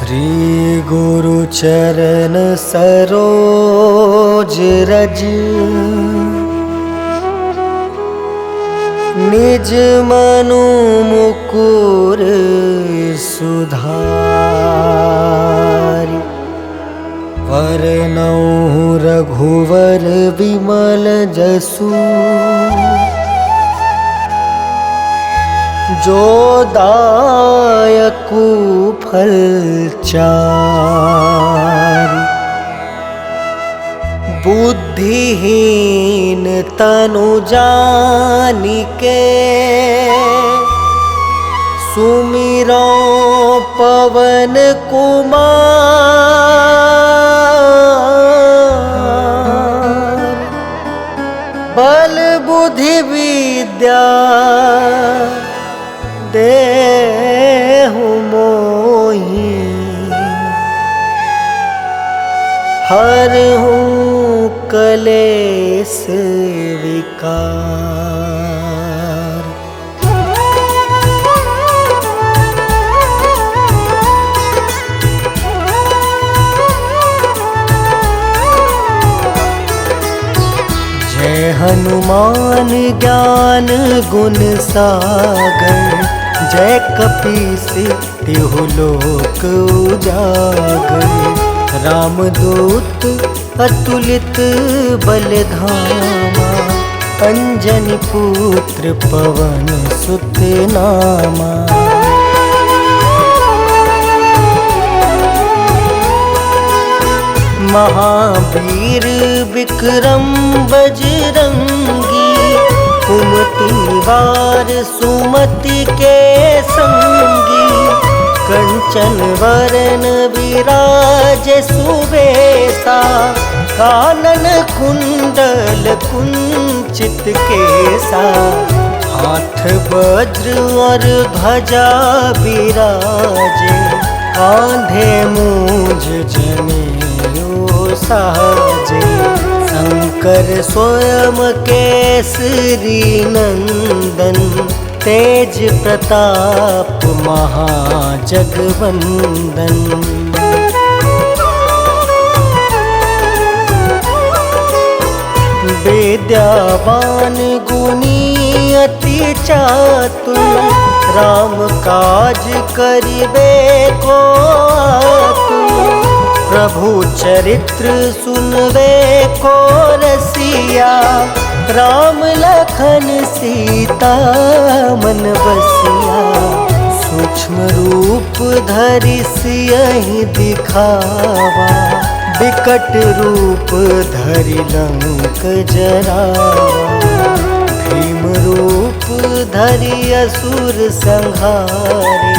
श्री गुरु चरण सरोज रज निज मनु मुकुर सुधारि वरनउँ रघुवर विमल जसु जो दायकु फल चारि बुद्धिहीन तनु जानिके सुमिरो पवन कुमार बल बुद्धि विद्या देहु मोहि हरहु कलेस विकार। जय हनुमान ज्ञान गुण सागर जय कपीस तिहु लोक उजागर। रामदूत अतुलित बलधामा अंजनी पुत्र पवन सुत नामा। महावीर विक्रम बजरंगी कुमति वार सुमति के संगी। कंचन वरन विराज सुबेसा कानन कुंडल कुंचित केसा। हाथ वज्र और ध्वजा विराजे कांधे मूंज जनेऊ साजे। शंकर स्वयं केसरी नंदन तेज प्रताप महाजगवंदन। विद्यावान गुणी अति चातुर राम काज करिबे को आतुर। प्रभु चरित्र सुनबे को रसिया राम लखन सीता मन बसिया। सूक्ष्म रूप धरि सियहि दिखावा विकट रूप धरि लंक जरावा। भीम रूप धरि असुर संहारे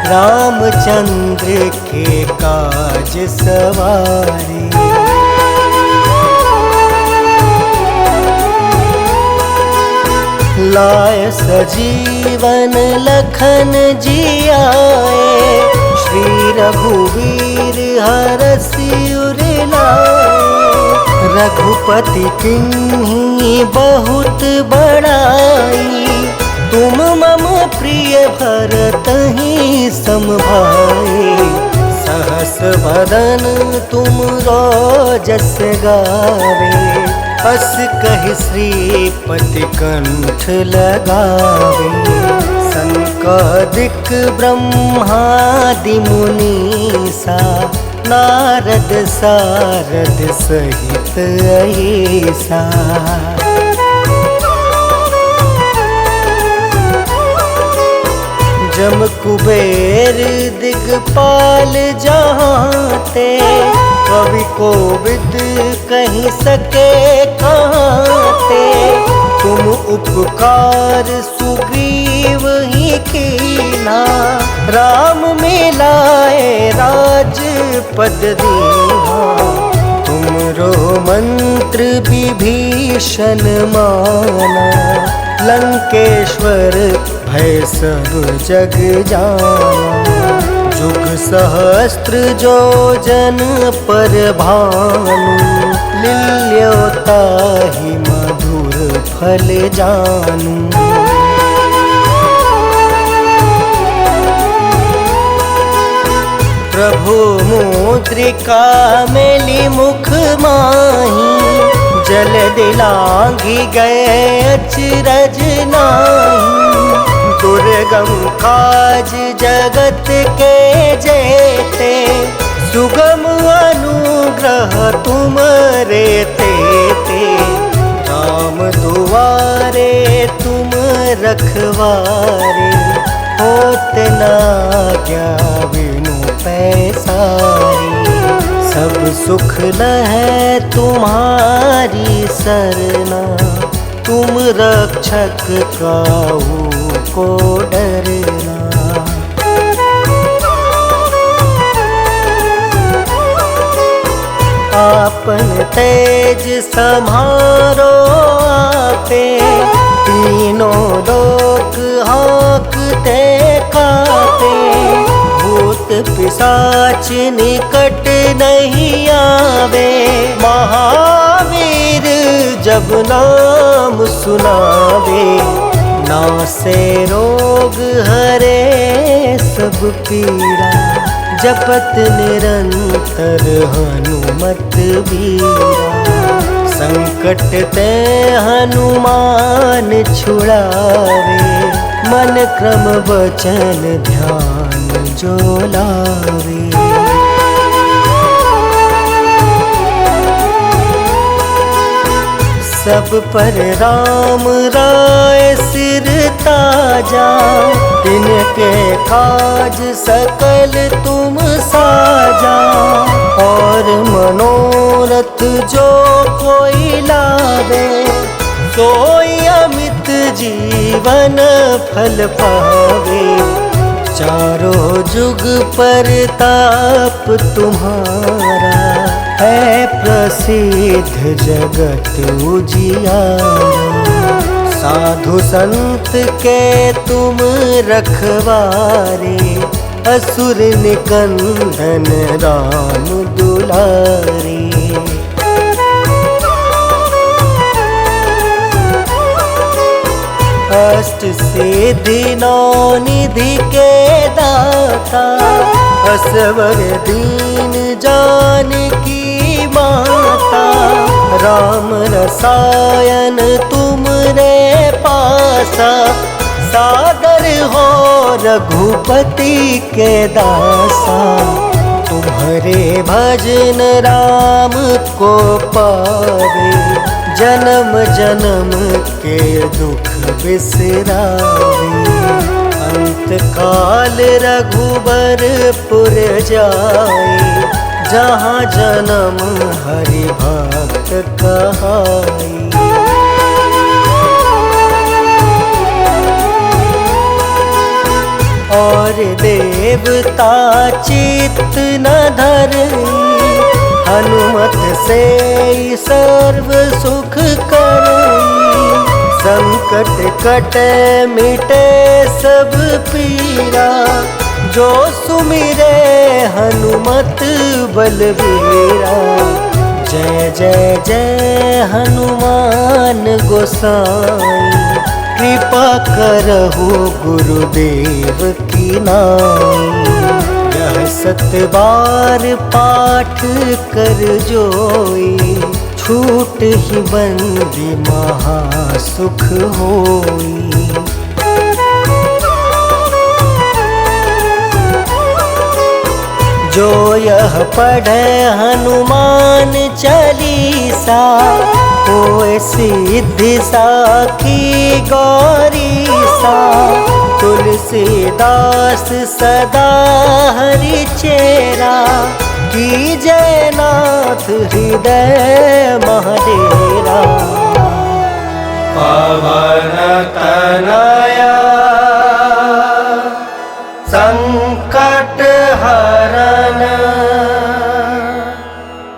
रामचंद्र के काज सवारे। लाय सजीवन लखन जियाए श्री रघुवीर हरषि उर लाए। रघुपति किन्हीं बहुत बड़ाई तुम मम प्रिय भरतहि सम भाई। सहस वदन तुम जस गावे अस कहि श्रीपति कंठ लगावे। सनकादिक ब्रह्मादि मुनीसा नारद सारद सहित ऐसा। जम कुबेर दिगपाल जहाँते कवि कोविद कहीं सके कहाँते। तुम उपकार सुग्रीव ही कीना राम मिलाए राजपद दीना। तुमरो मंत्र विभीषण माना लंकेश्वर भय सब जग जाना। जुग सहस्त्र जो जन पर भानु लील्योताहि मधुर फल जानू। प्रभु मुद्रिका मेली मुख माही, जल दिलांघी गए अचरज नाही। दुर्गम काज जगत के जेते, सुगम अनुग्रह तुम रे तेते। राम दुआरे तुम रखवारे, होत न आज्ञा बिनु पैसारी। सब सुख लहै तुम्हारी सरना, तुम रक्षक काहू को डरना। आपन तेज सम्हारो आपे, तीनों लोक हाँकते कापे। भूत पिशाच निकट नहीं आवे, महावीर जब नाम सुनावे। नासे रोग हरे सब पीड़ा, जपत निरंतर हनुमत बीरा। संकट ते हनुमान छुड़ावे, मन क्रम वचन ध्यान जो लावे। सब पर राम राय सिर ताजा, तिनके काज सकल तुम साजा। और मनोरथ जो कोई लावे, सोई अमित जीवन फल पावे। चारों जुग परताप तुम्हारा, है प्रसिद्ध जगत उजियारा। साधु संत के तुम रखवारे, असुर निकंदन राम दुलारे। अष्ट सिद्धि नौ निधि के दाता, असवर दीन जानकी माता। राम रसायन तुम रे पासा, सादर हो रघुपति के दासा। तुम्हारे भजन राम को पावे, जन्म जन्म के दुख बिसरावे। अंत काल रघुबरपुर जाए, जहाँ जन्म हरि भक्त कहाई। और देवता चित्त न धरई, हनुमत से सर्व सुख करई। संकट कटे मिटे सब पीरा, जो सुमिरे हनुमत बलबीरा। जय जय जय हनुमान गोसाई, कृपा करहु गुरुदेव की नाई। यह 7 बार पाठ कर जोई, छूट ही बंदी महासुख होई। जो यह पढ़े हनुमान चालीसा, होए सिद्धि साखी गौरीसा। तुलसीदास सदा हरि चेरा, की जयनाथ हृदय महाडेरा। पवन तनया संकट हरन,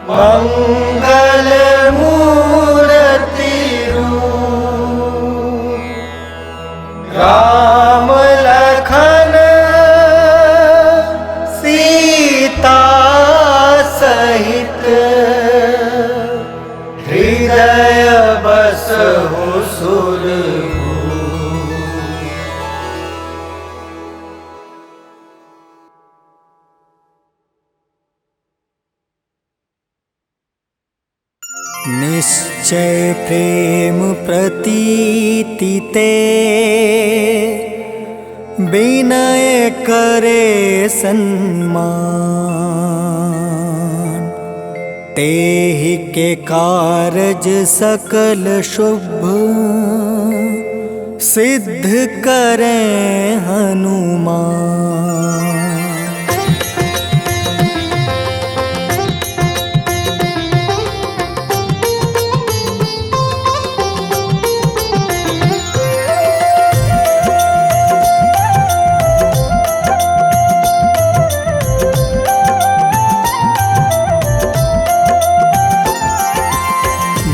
मंगल मूर्ति रूप। राम लखन सीता सहित, हृदय बसहु सुरभूप। निश्चय प्रेम प्रतीति ते विनय करे सन्मान। तेहि के कारज सकल शुभ सिद्ध करें हनुमान।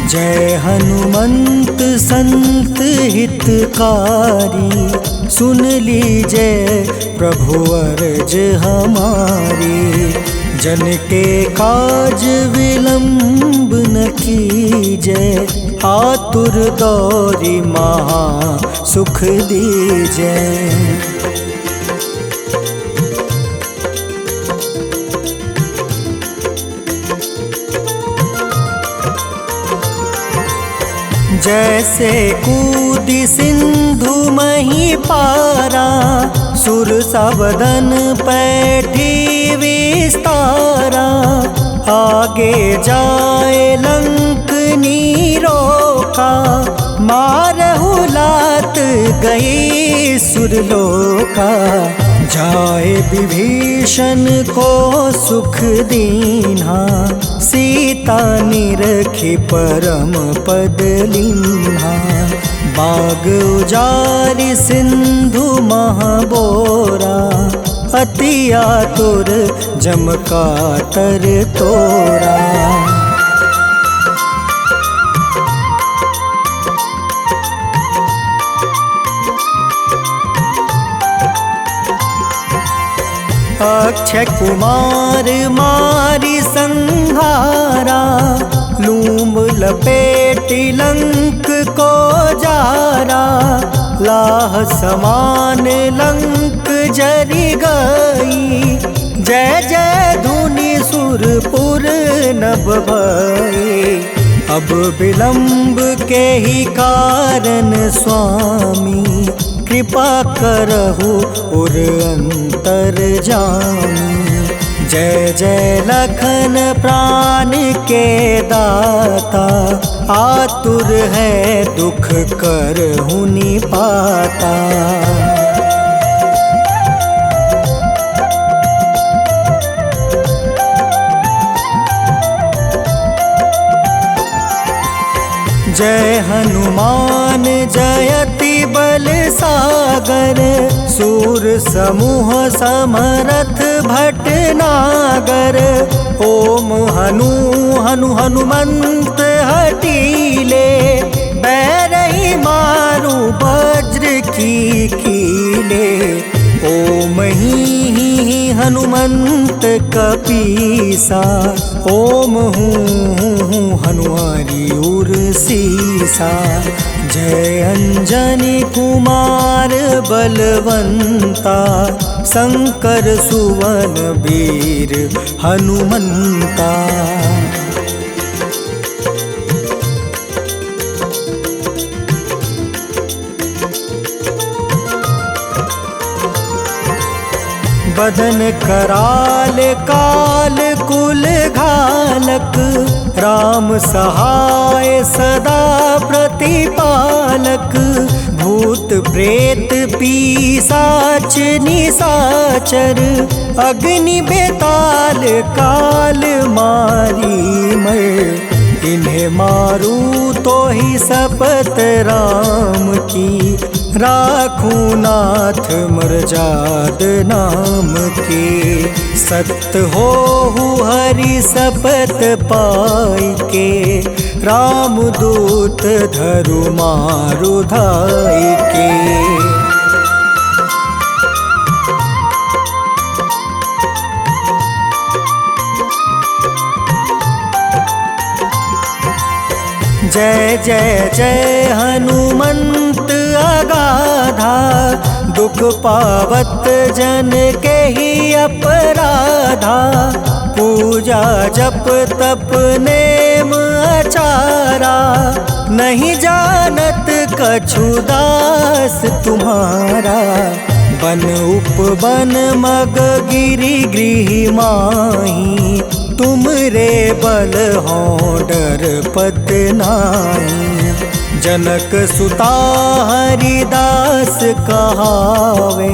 जय हनुमंत संत हितकारी, सुन लीजिए प्रभु अर्ज हमारी। जन के काज विलंब न कीजय, आतुर दौरी महा सुख दीजय। जैसे कूदी सिंधु मही पारा, सुर सबदन पैठी विस्तारा। आगे जाए लंक नीरोका, मारहु लात गई सुरलोका। जाए विभीषण को सुख दीन्हा, सीता निरखी परम पद लीन्हा। बाग उजारि सिंधु महाबोरा, अति आतुर जम काटर तोरा। अक्षय कुमार मारी संहारा, लूम लपेटी लंक को जारा। लाह समान लंक जरि गई, जय जय धुनि सुरपुर नभ भई। अब विलंब के ही कारण स्वामी, कृपा करहु उर अंतर जामी। जय जय लखन प्राण के दाता, आतुर है दुख करहु निपाता। जय हनुमान जयति बल सागर, सूर समूह समरथ भटनागर। ओम हनु हनु हनुमंत हटीले, बैरही मारू वज्र की कीले। ओम ही हनुमंत कपीसा, ओम हूँ हनुमारी उर सीसा। जय अंजनी कुमार बलवंता, शंकर सुवन वीर हनुमंता। बदन कराल काल कुल घालक, राम सहाय सदा प्रतिपालक। भूत प्रेत पिशाच निशाचर, अग्नि बेताल काल मारी मर। इन्हें मारू तो ही शपथ राम की, राखूं नाथ मर्याद नाम के। सत्य हो हरि शपथ पाई के, राम दूत धरु मारु धाई के। जय जय जय हनुमंत अगाधा, दुख पावत जन के ही अपराधा। पूजा जप तप नेम चारा, नहीं जानत कछु दास तुम्हारा। बन उपवन मग गिरि गृह माही, तुम रे बल हो डर पत नाही। जनक सुता हरिदास कहावे,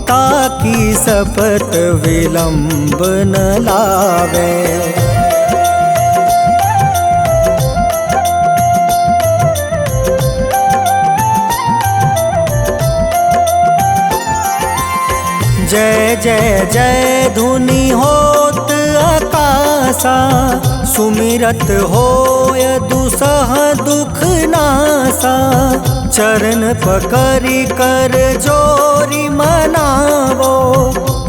ताकि सपत विलंब न लावे। जय जय जय धुनि होत आकाशा, सुमिरत होय दुसह दुख नासा। चरण पकड़ि कर जोरी मनावो,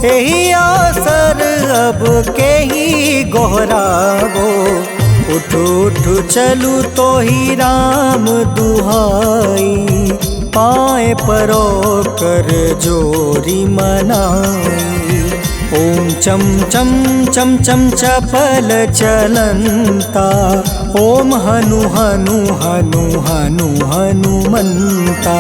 एही अवसर अब केही गोहरावो। उठ उठ चलू तो ही राम दुहाई, पाए परो कर जोरी मनाई। ओम चम चम चम चम चपल चलंता, ओम हनु हनु हनु हनु हनुमंता।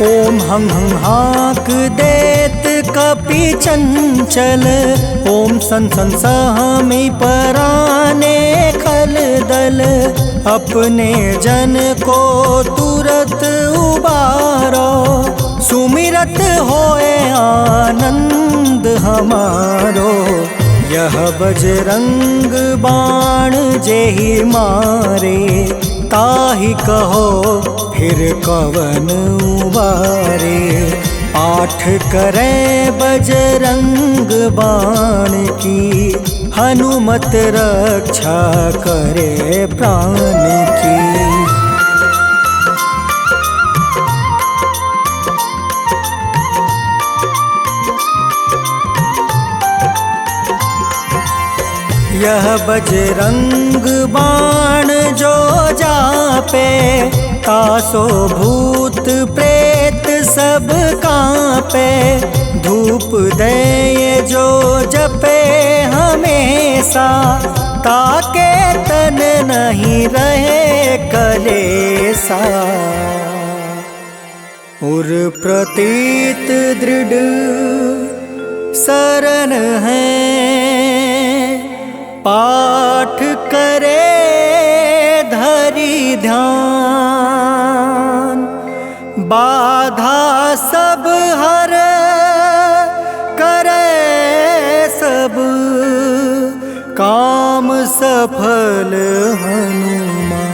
ओम हं हं हाक देत कपि चंचल, ओम सन सन सहमी पराने खल दल। अपने जन को तुरत उबारो, सुमिरत होए आनंद हमारो। यह बजरंग बाण जेहि मारे, ताहि कहो फिर कवन उबारे। पाठ करे बजरंग बाण की, हनुमत रक्षा करे प्राण की। यह बजरंग बाण जो जापे, तासो भूत प्रेत सब कांपे। धूप दे जो जपे हमेशा, ताके तन नहीं रहे कलेसा। उर प्रतीत दृढ़ शरण है, पाठ करे धरि ध्यान। बाधा सब हर करे सब, काम सफल हनुमान।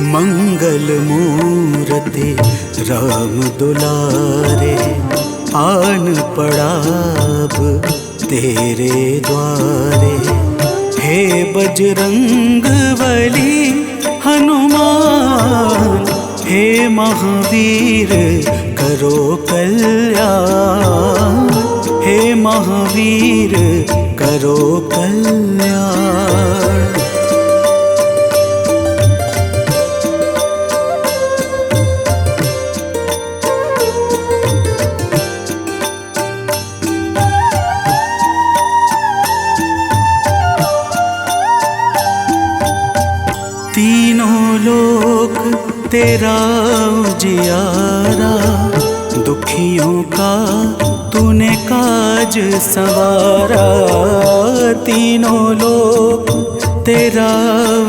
मंगल मूर्ति राम दुलारे, आन पड़ा अब तेरे द्वारे। हे बजरंग बली हनुमान, हे महावीर करो कल्याण। हे महावीर करो कल्याण। तीनों लोक तेरा उजियारा, दुखियों का तूने काज सवारा। तीनों लोक तेरा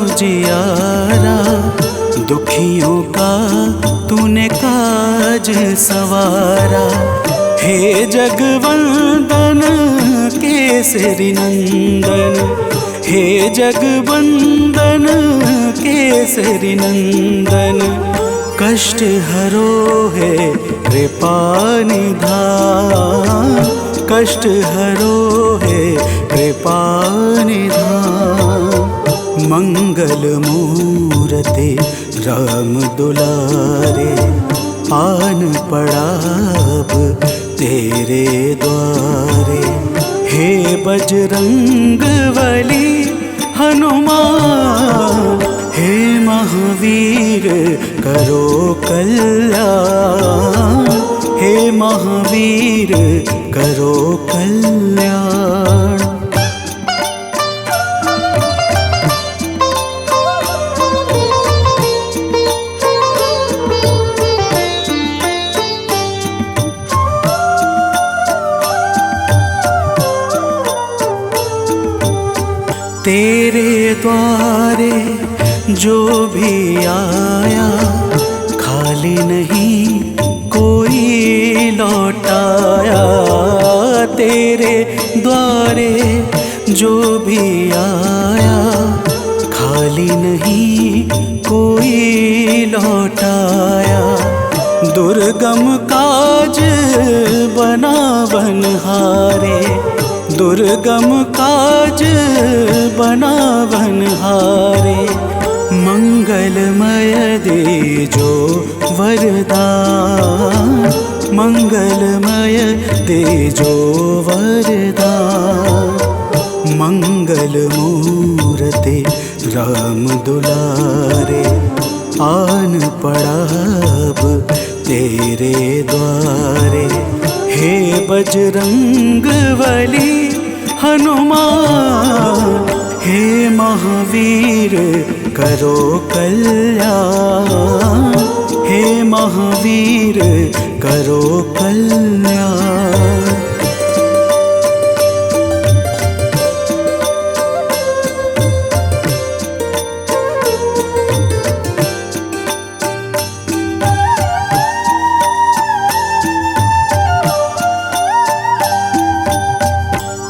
उजियारा, दुखियों का तूने काज सवारा। हे जगवंदन केसरी नंदन, हे जगवंदन केसरी नंदन। कष्ट हरो है कृपा निधान, कष्ट हरो है कृपा निधान। मंगल मूरते राम दुलारे, आन पड़ा अब तेरे द्वारे। हे बजरंग बली हनुमान, हे महावीर करो कल्याण, हे महावीर करो कल्याण। तेरे द्वारे जो भी आया, खाली नहीं कोई लौटाया। तेरे द्वारे जो भी आया, खाली नहीं कोई लौटाया। दुर्गम काज बना बनहारे, दुर्गम काज बना बनहारे। मंगलमय दे जो वरदान, मंगलमय दे जो वरदान। मंगल मूरते राम दुलारे, आन पड़ा अब तेरे द्वारे। हे बजरंग बली हनुमान, हे महावीर करो कल्याण, हे महावीर करो कल्याण।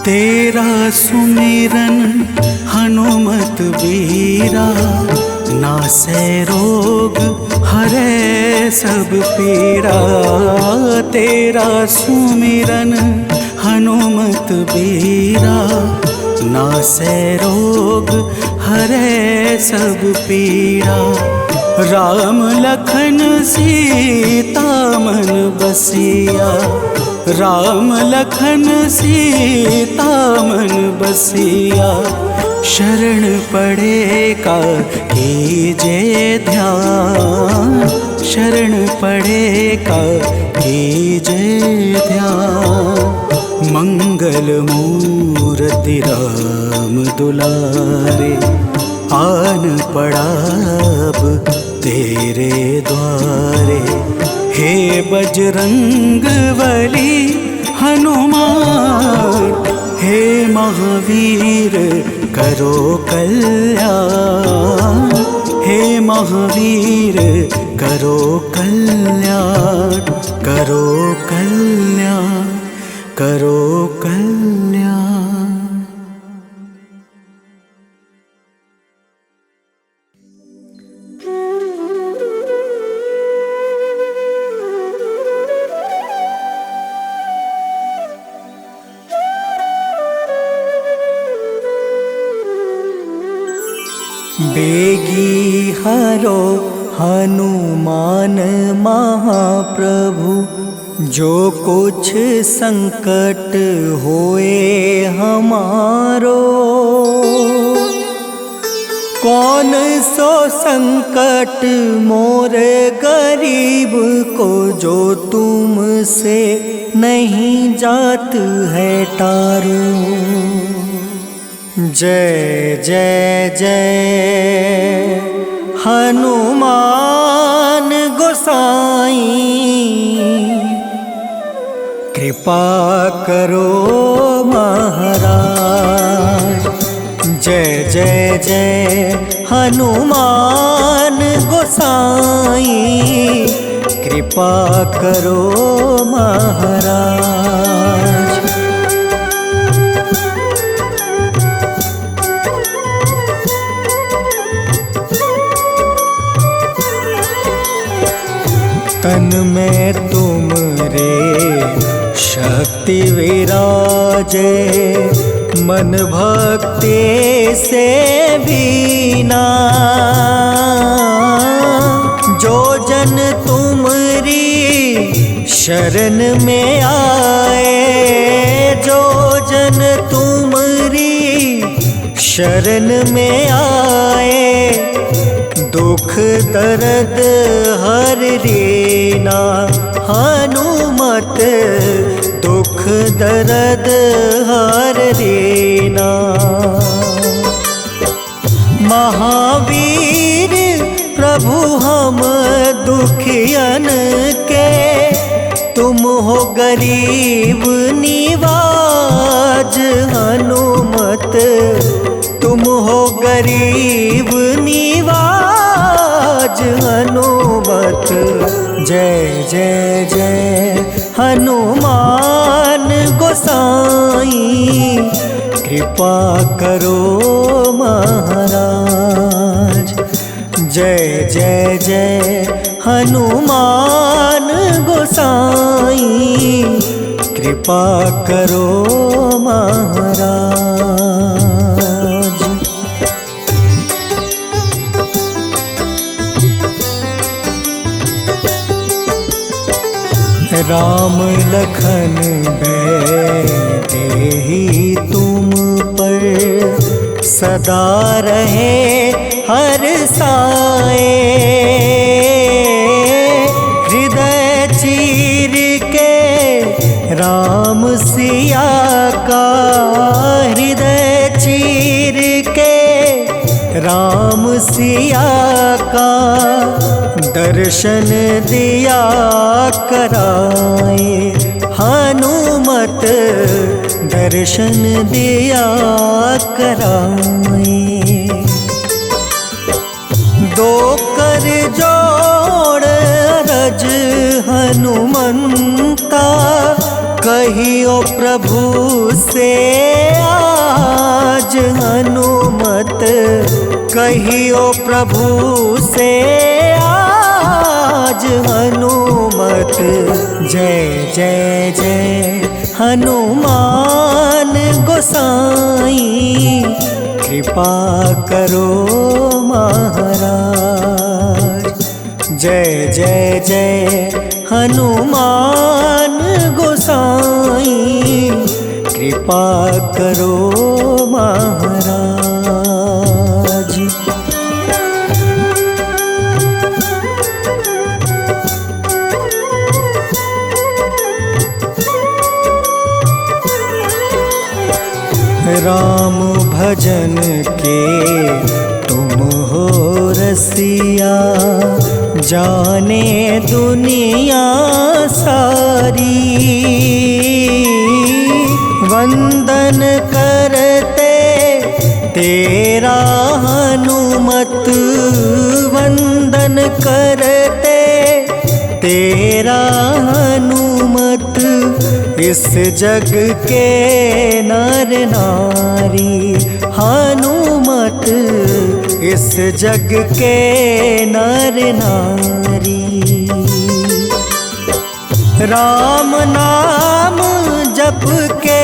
तेरा सुमिरन हनुमत बीरा, नासै रोग हरै सब पीरा। तेरा सुमिरन हनुमत बीरा, नासै रोग हरै सब पीरा। राम लखन सीता मन बसिया, राम लखन सीता मन बसिया। शरण पड़े का कीजे ध्यान, शरण पड़े का कीजे ध्यान। मंगल मूरति राम दुलारे, आन पड़ा अब तेरे द्वारे। हे बजरंग बली हनुमान, हे महावीर करो कल्याण, हे महावीर करो कल्याण। करो कल्याण, करो कल्याण। बेगी हरो हनुमान महाप्रभु, जो कुछ संकट होए हमारो। कौन सो संकट मोर गरीब को, जो तुमसे नहीं जात है टारो। जय जय जय हनुमान गोसाई, कृपा करो महाराज। जय जय जय हनुमान गोसाई, कृपा करो महाराज। तन में तुम रे शक्ति विराजे, मन भक्ति से भीना। जो जन तुमरी शरण में आए, जो जन तुमरी शरण में आए, दुख दर्द हर रीना। हनुमत दुख दर्द हर रीना। महावीर प्रभु हम दुखियन के, तुम हो गरीब निवाज। हनुमत तुम हो गरीब निवाज। हनुमत जय जय जय हनुमान गोसाई, कृपा करो महाराज। जय जय जय हनुमान गोसाई, कृपा करो महाराज। राम लखन देहि तुम पर, सदा रहे हर साए। हृदय चीर के राम सिया का, हृदय चीर के राम सिया का, दर्शन दिया कराए। हनुमत दर्शन दिया कराए। दो कर जोड़ रज हनुमंता, कहियो प्रभु से आज। हनुमत कहियो प्रभु से आज। हनुमत जय जय जय हनुमान गोसाई, कृपा करो महाराज। जय जय जय हनुमान गोसाई, कृपा करो महाराज। राम भजन के तुम हो रसिया, जाने दुनिया सारी। वंदन करते तेरा हनुमत, वंदन करते तेरा हनुमत। इस जग के नर नारी, हनुमत इस जग के नर नारी। राम नाम जप के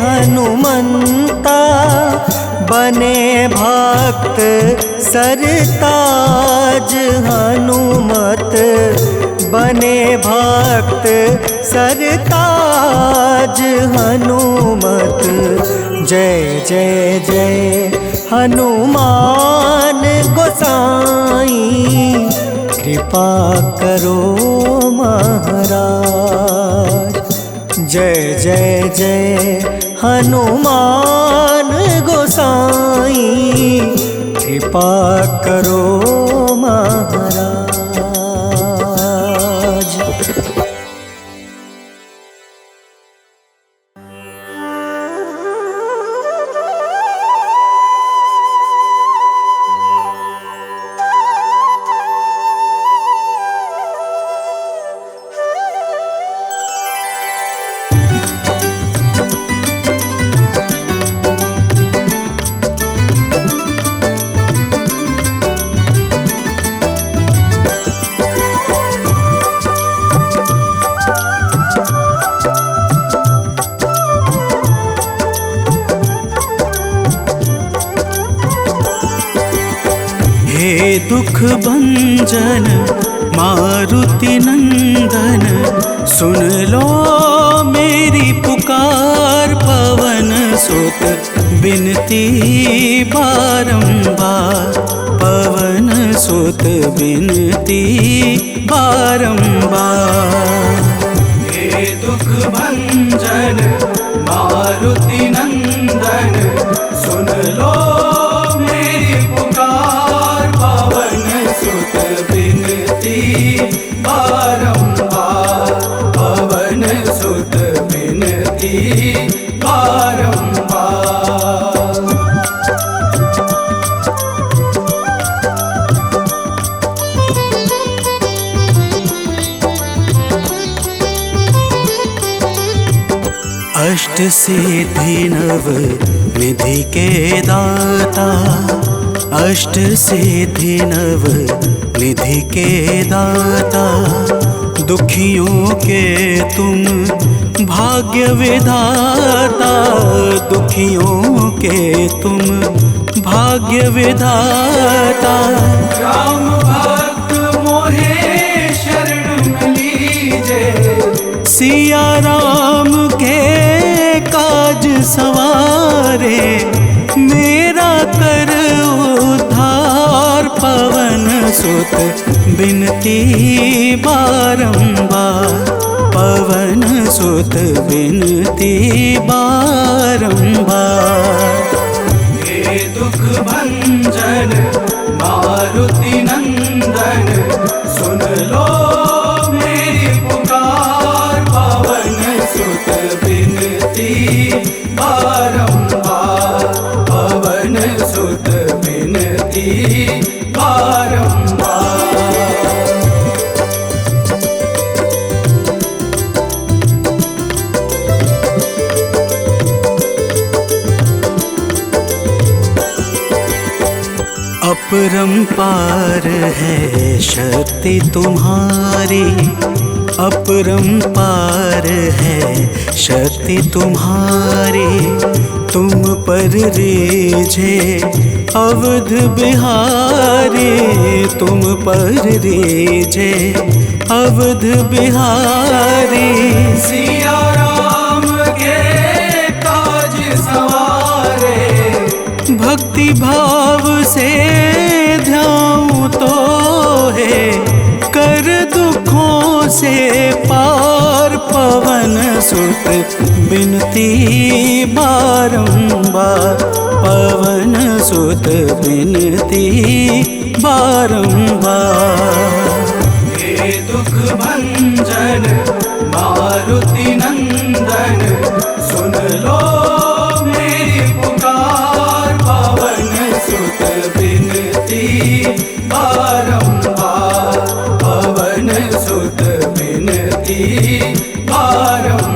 हनुमंता, बने भक्त सरताज। हनुमत बने भक्त सरताज। हनुमत जय जय जय हनुमान गोसाई, कृपा करो महाराज। जय जय जय हनुमान गोसाई, कृपा करो महाराज। हे दुख भंजन मारुति नंदन, सुन लो मेरी पुकार। पवन सुत बिनती बारंबार, पवन सुत बिनती बारंबार। हे दुख भंजन मारुति नंदन, सुन लो मेरी पुकार। पवन सुत बिनती बारंबार, पवन सुत बिनती बारंबार। अष्ट सिद्धि नव निधि के दाता, अष्ट सिद्धि नव निधि के दाता। दुखियों के तुम भाग्य विधाता, दुखियों के तुम भाग्य विधाता। राम भक्त मोहे शरण लीजे, सिया राम के काज सवारे। मेरा कर उद्धार, पवन सुत बिनती बारंबार, पवन सुत बिनती बारंबार। हे दुख भंजन मारुति नंदन, सुन लो मेरी पुकार। पवन सुत बिनती बारंबार, पवन सुत बिनती बारंबार। अपरंपार है शक्ति तुम्हारी, अपरंपार है शक्ति तुम्हारी। तुम पर रीझे अवध बिहारी, तुम पर रीझे अवध बिहारी। सिया राम के काज सवारे, भक्ति भाव से ध्याऊं तो है कर दुखों से पार। पवन सुत बिनती बारंबार, पवन सुत बिनती बारंबार। हे दुख भंजन मारुति नंदन, सुन लो मेरी पुकार। पवन सुत बिनती बारंबार, पवन सुत बिनती बारंबार।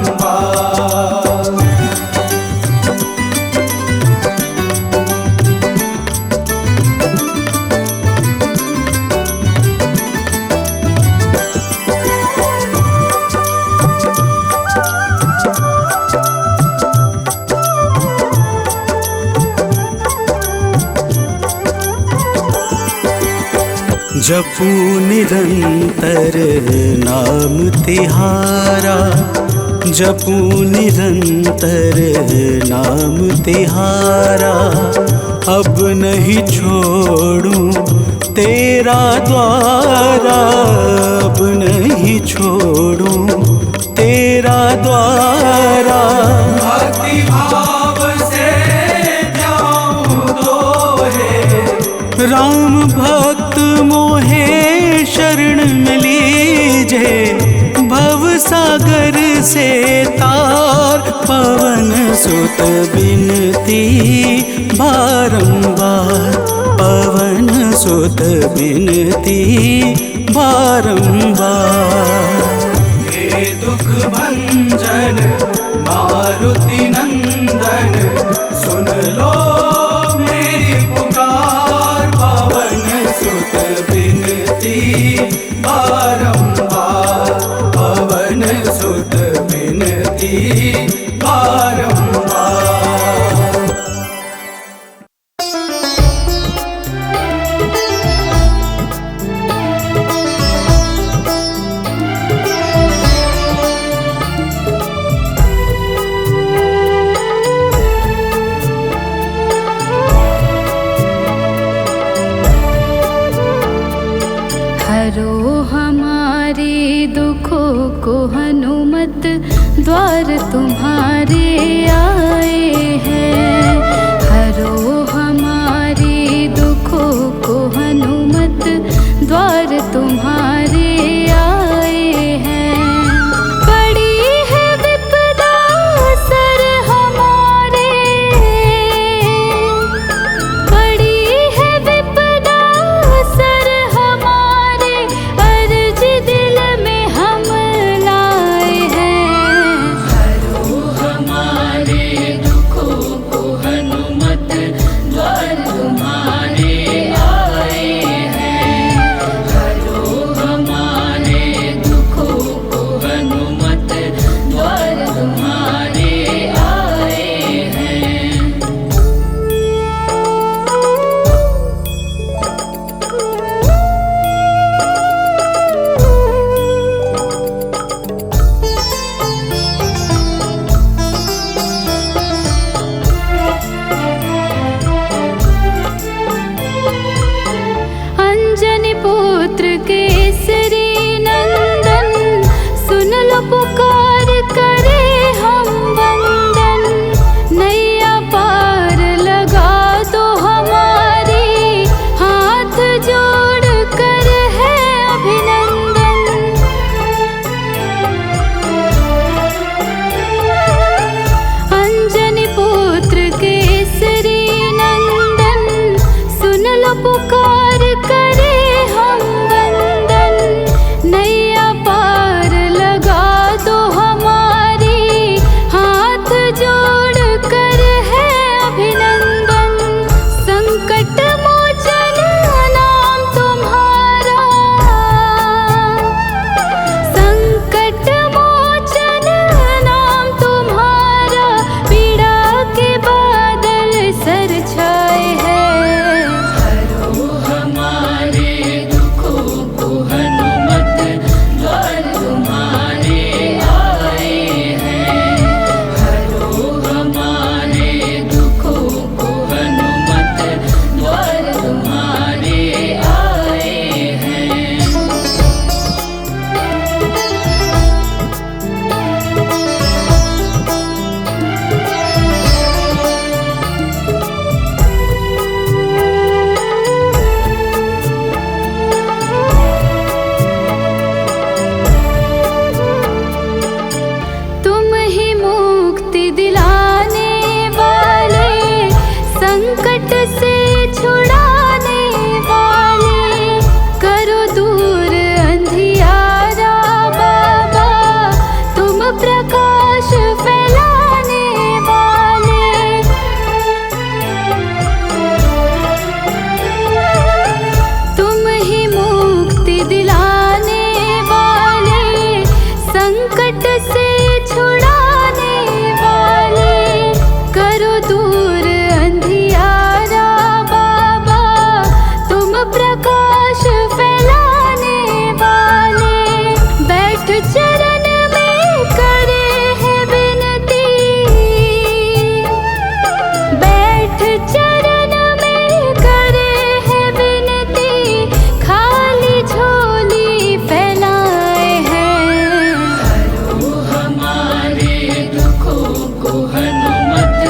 जपू निरंतर नाम तिहारा, जपू निरंतर नाम तिहारा। अब नहीं छोड़ूं तेरा द्वारा, अब नहीं छोड़ूं तेरा द्वारा। भक्ति भाव से ध्याऊं तो है, राम भक्त मोहे शरण में लीजे। भव सागर से तार, पवन सुत बिनती बारंबार, पवन सुत बिनती बारंबार। हे दुख भंजन मारुति नंदन, सुन लो मेरी पुकार। पवन सुत बिनती बारंबार, पवन सुत बिनती बारंबार। द्वार तुम्हारे आए हैं। हरो हमारे दुखों को हनुमत, द्वार तुम्हारे आए हैं। पड़ी है विपदा सर हमारे, पड़ी है विपदा सर हमारे, अर्ज दिल में हम लाए हैं। हरो हमारे दुखों को हनुमत, द्वार तुम्हारे आए हैं। हरो हमारे दुखों को हनुमत, द्वार तुम्हारे आए हैं। अंजनी पुत्र केसरी नंदन, सुन लो पुकार करे हम वंदन। नैया पार लगा दो हमारी, हाथ जोड़ कर है अभिनंदन। अंजनी पुत्र केसरी नंदन, सुन लो पुकार करे हम वंदन। नैया पार लगा दो हमारी, हाथ जोड़ कर है अभिनंदन। संकट मोचन नाम तुम्हारा, संकट मोचन नाम तुम्हारा, पीड़ा के बादल सर छाए हैं। हरो हमारे दुखों को हनुमत, द्वार तुम्हारे आए हैं। हरो हमारे दुखों को हनुमत, द्वार तुम्हारे आए हैं। तुम ही मुक्ति दिलाने वाले, संकट से छुड़ाने वाले। करो दूर अंधियारा बाबा, तुम प्रकाश फैलाने वाले। तुम ही मुक्ति दिलाने वाले, संकट से छुड़ाने वाले। करो दूर अंधियारा बाबा, तुम प्रकाश फैलाने वाले। बैठ चरण में करे है विनती, बैठ चरण में करे है विनती, खाली झोली फैलाए हैं। हरो हमारे दुखों को हनुमत,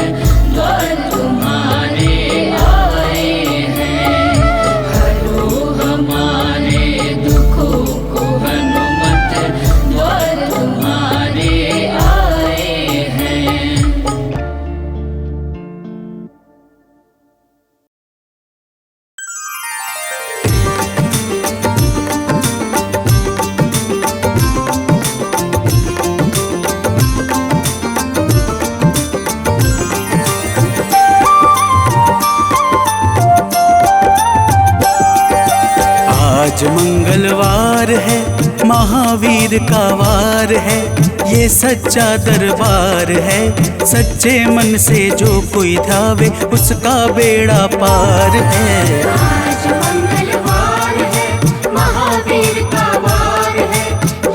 द्वार तुम्हारे आए हैं। हरो हमारे दुखों को हनुमत, द्वार तुम्हारे आए हैं। आज मंगलवार है, महावीर का वार है। ये सच्चा दरबार है, सच्चे मन से जो कोई ध्यावे उसका बेड़ा पार है। आज मंगलवार है, महावीर का वार है।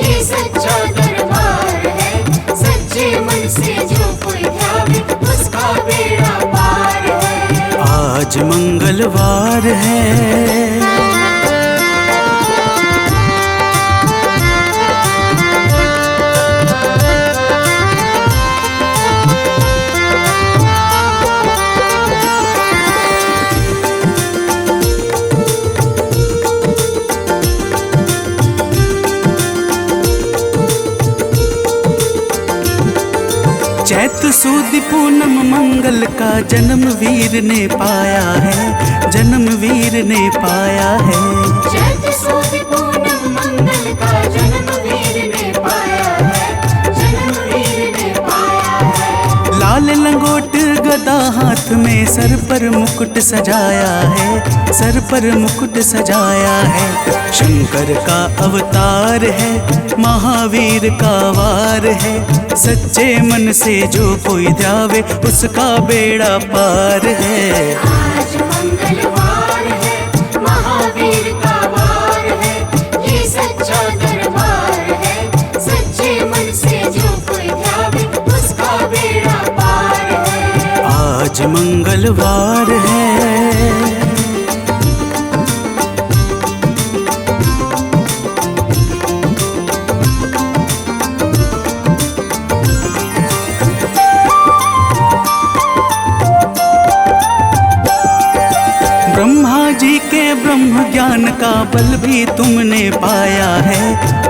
ये सच्चा दरबार है, सच्चे मन से जो कोई ध्यावे उसका बेड़ा पार है। आज मंगलवार है। सूदी पूनम मंगल का जन्म वीर ने पाया है, जन्म वीर ने पाया है। चैत सुद पूनम मंगल का जन्म वीर ने पाया है, जन्म वीर ने पाया है। लाल लंगोट गदा हाथ में, सर पर मुकुट सजाया है, सर पर मुकुट सजाया है। शंकर का अवतार है, महावीर का वार है। सच्चे मन से जो कोई ध्यावे उसका बेड़ा पार है। आज मंगलवार है, महावीर का वार है, ये सच्चा दरबार है। सच्चे मन से जो कोई ध्यावे उसका बेड़ा पार है। आज मंगलवार है। ब्रह्मा जी के ब्रह्म ज्ञान का बल भी तुमने पाया है,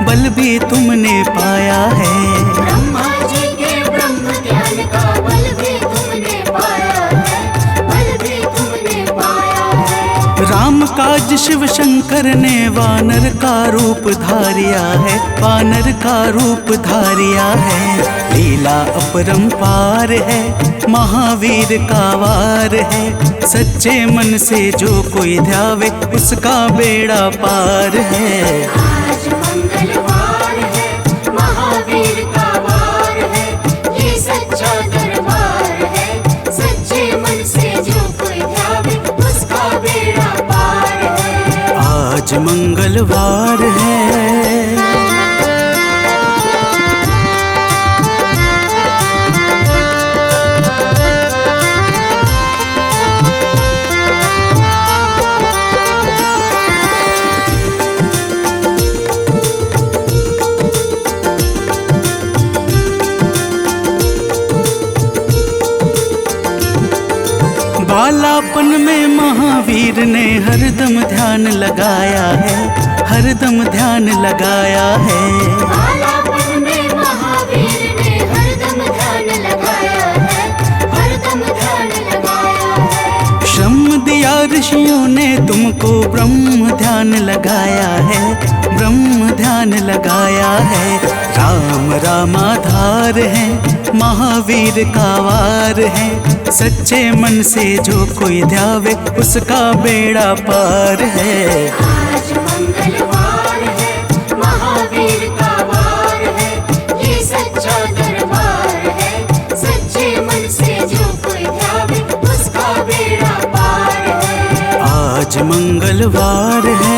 बल भी तुमने पाया है। ब्रह्मा जी के ब्रह्म ज्ञान का बल भी तुमने पाया है, बल भी तुमने पाया है। राम काज शिव शंकर ने वानर का रूप धारिया है, वानर का रूप धारिया है। लीला अपरंपार है, महावीर का वार है। सच्चे मन से जो कोई ध्यावे उसका बेड़ा पार है। आज मंगलवार है, महावीर का वार है, ये सच्चा दरबार है। सच्चे मन से जो कोई ध्यावे उसका बेड़ा पार है। आज मंगलवार है। बालापन में महावीर ने हरदम ध्यान लगाया है, हरदम ध्यान लगाया है। बालापन में महावीर ने हरदम ध्यान लगाया है, हरदम ध्यान लगाया है। श्रम दिया ऋषियों ने तुमको, ब्रह्म ध्यान लगाया है, ब्रह्म ध्यान लगाया है। राम रामाधार है, महावीर का वार है। सच्चे मन से जो कोई ध्यावे उसका बेड़ा पार है। आज मंगलवार है, महावीर का वार है, ये सच्चा दरबार है। सच्चे मन से जो कोई ध्यावे उसका बेड़ा पार है। आज मंगलवार है।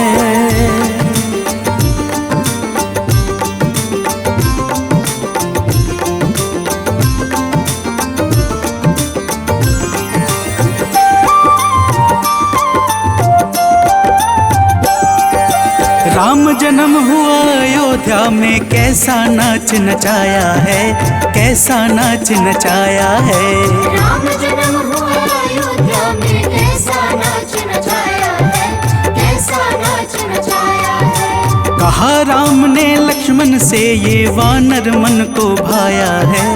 राम जन्म हुआ अयोध्या में, कैसा नाच नचाया है, कैसा नाच नचाया है। राम जन्म हुआ अयोध्या में, कैसा नाच नचाया है, कैसा नाच नचाया है। कहा राम ने लक्ष्मण से, ये वानर मन को भाया है,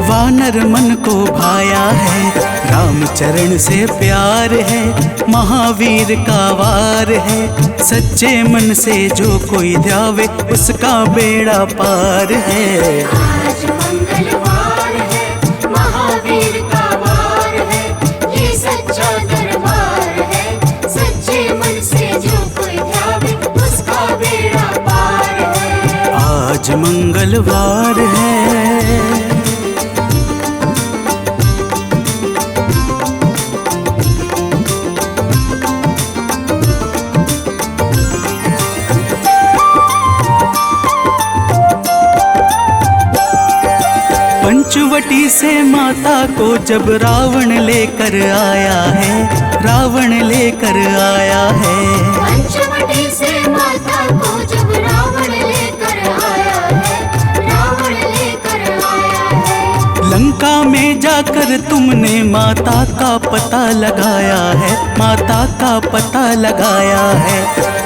वानर मन को भाया है। राम चरण से प्यार है, महावीर का वार है। सच्चे मन से जो कोई ध्यावे उसका बेड़ा पार है। आज मंगलवार है, महावीर का वार है, ये सच्चा दरबार है। सच्चे मन से जो कोई ध्यावे उसका बेड़ा पार है। आज मंगलवार है। पंचवटी से माता को जब रावण लेकर आया है, रावण लेकर आया है। पंचवटी से माता को जब रावण लेकर आया है, रावण लेकर आया है। लंका में जाकर तुमने माता का पता लगाया है, माता का पता लगाया है।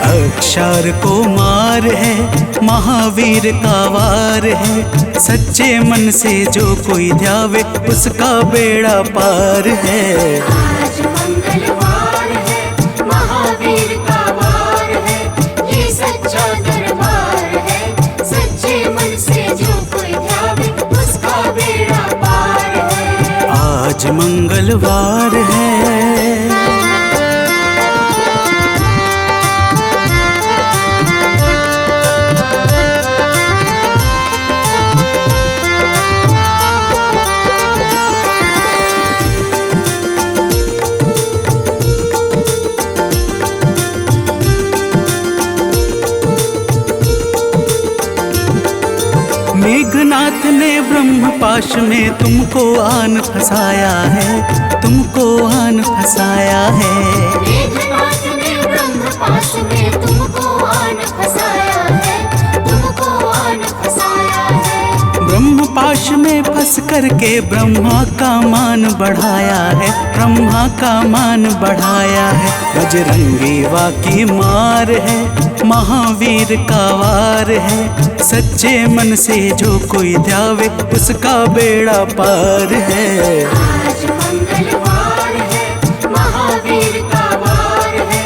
अक्षर को मार है, महावीर का वार है। सच्चे मन से जो कोई ध्यावे उसका बेड़ा पार है। आज मंगलवार है, महावीर का वार है, ये सच्चा दरबार है। सच्चे मन से जो कोई ध्यावे उसका बेड़ा पार है। आज मंगलवार है। मेघनाथ ने ब्रह्म पाश में तुमको आन फंसाया है, तुमको आन फंसाया है। मेघनाथ ने ब्रह्म पाश में तुमको आन फंसाया है, तुमको आन फंसाया है। ब्रह्म पाश में फंस करके ब्रह्मा का मान बढ़ाया है, ब्रह्मा का मान बढ़ाया है। बजरंगी वाकी मार है, महावीर का वार है। सच्चे मन से जो कोई ध्यावे उसका बेड़ा पार है। आज मंगलवार है, महावीर का वार है,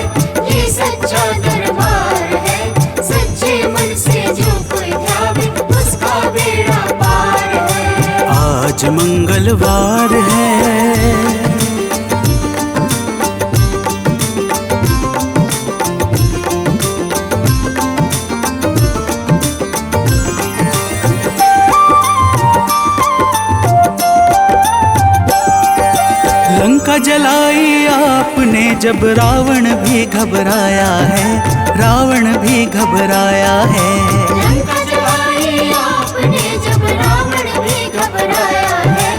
ये सच्चा दरबार है। सच्चे मन से जो कोई ध्यावे उसका बेड़ा पार है। आज मंगलवार है। लंका जलाई आपने जब रावण भी घबराया है, रावण भी घबराया है। लंका जलाई आपने जब रावण भी घबराया है,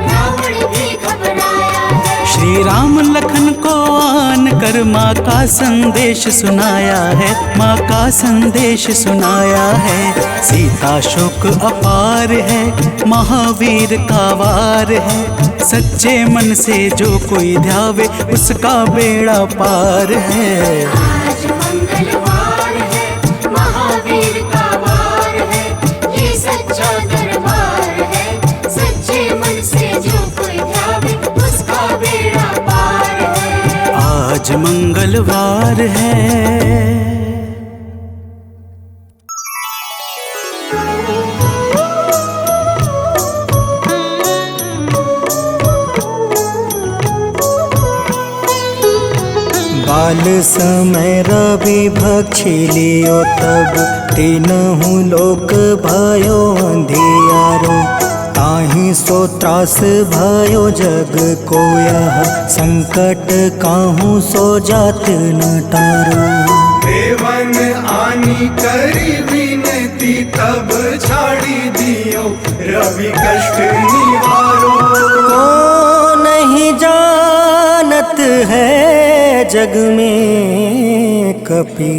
रावण भी घबराया है। श्री राम लखन को आन कर माँ का संदेश सुनाया है, माँ का संदेश सुनाया है। सीता शोक अपार है, महावीर का वार है। सच्चे मन से जो कोई ध्यावे उसका बेड़ा पार है। आज मंगलवार है, महावीर का वार है, ये सच्चा दरबार है। सच्चे मन से जो कोई ध्यावे उसका बेड़ा पार है। आज मंगलवार है। बाल समय रवि भक्षी लियो तब तीनहु लोक भयो अंधियारो। ताहि सो त्रास भयो जग को यह संकट काहू सो जात न टारो। देवन आनी करी विनती तब छाड़ी दियो रवि कष्ट निवारो। को नहीं जानत है जग में कपि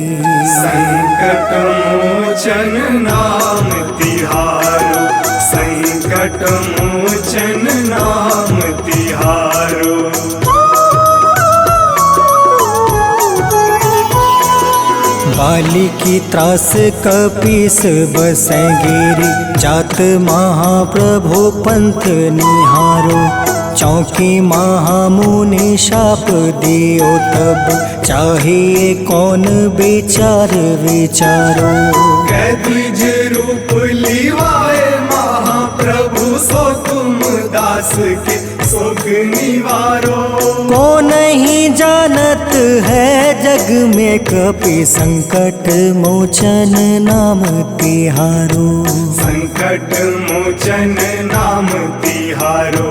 संकट मोचन नाम तिहारो, संकट मोचन नाम तिहारो। बाली की त्रास कपीस बसै गिरी। जात महाप्रभु पंथ निहारो। चौकी महामुनि शाप दियो तब चाहिए कौन विचार विचारो। कैद्विज रूप लिवाए महाप्रभु सो तुम दास के शोक निवारो। को नहीं जानत है जग में कपि संकट मोचन नाम तिहारो। संकट मोचन नाम तिहारो।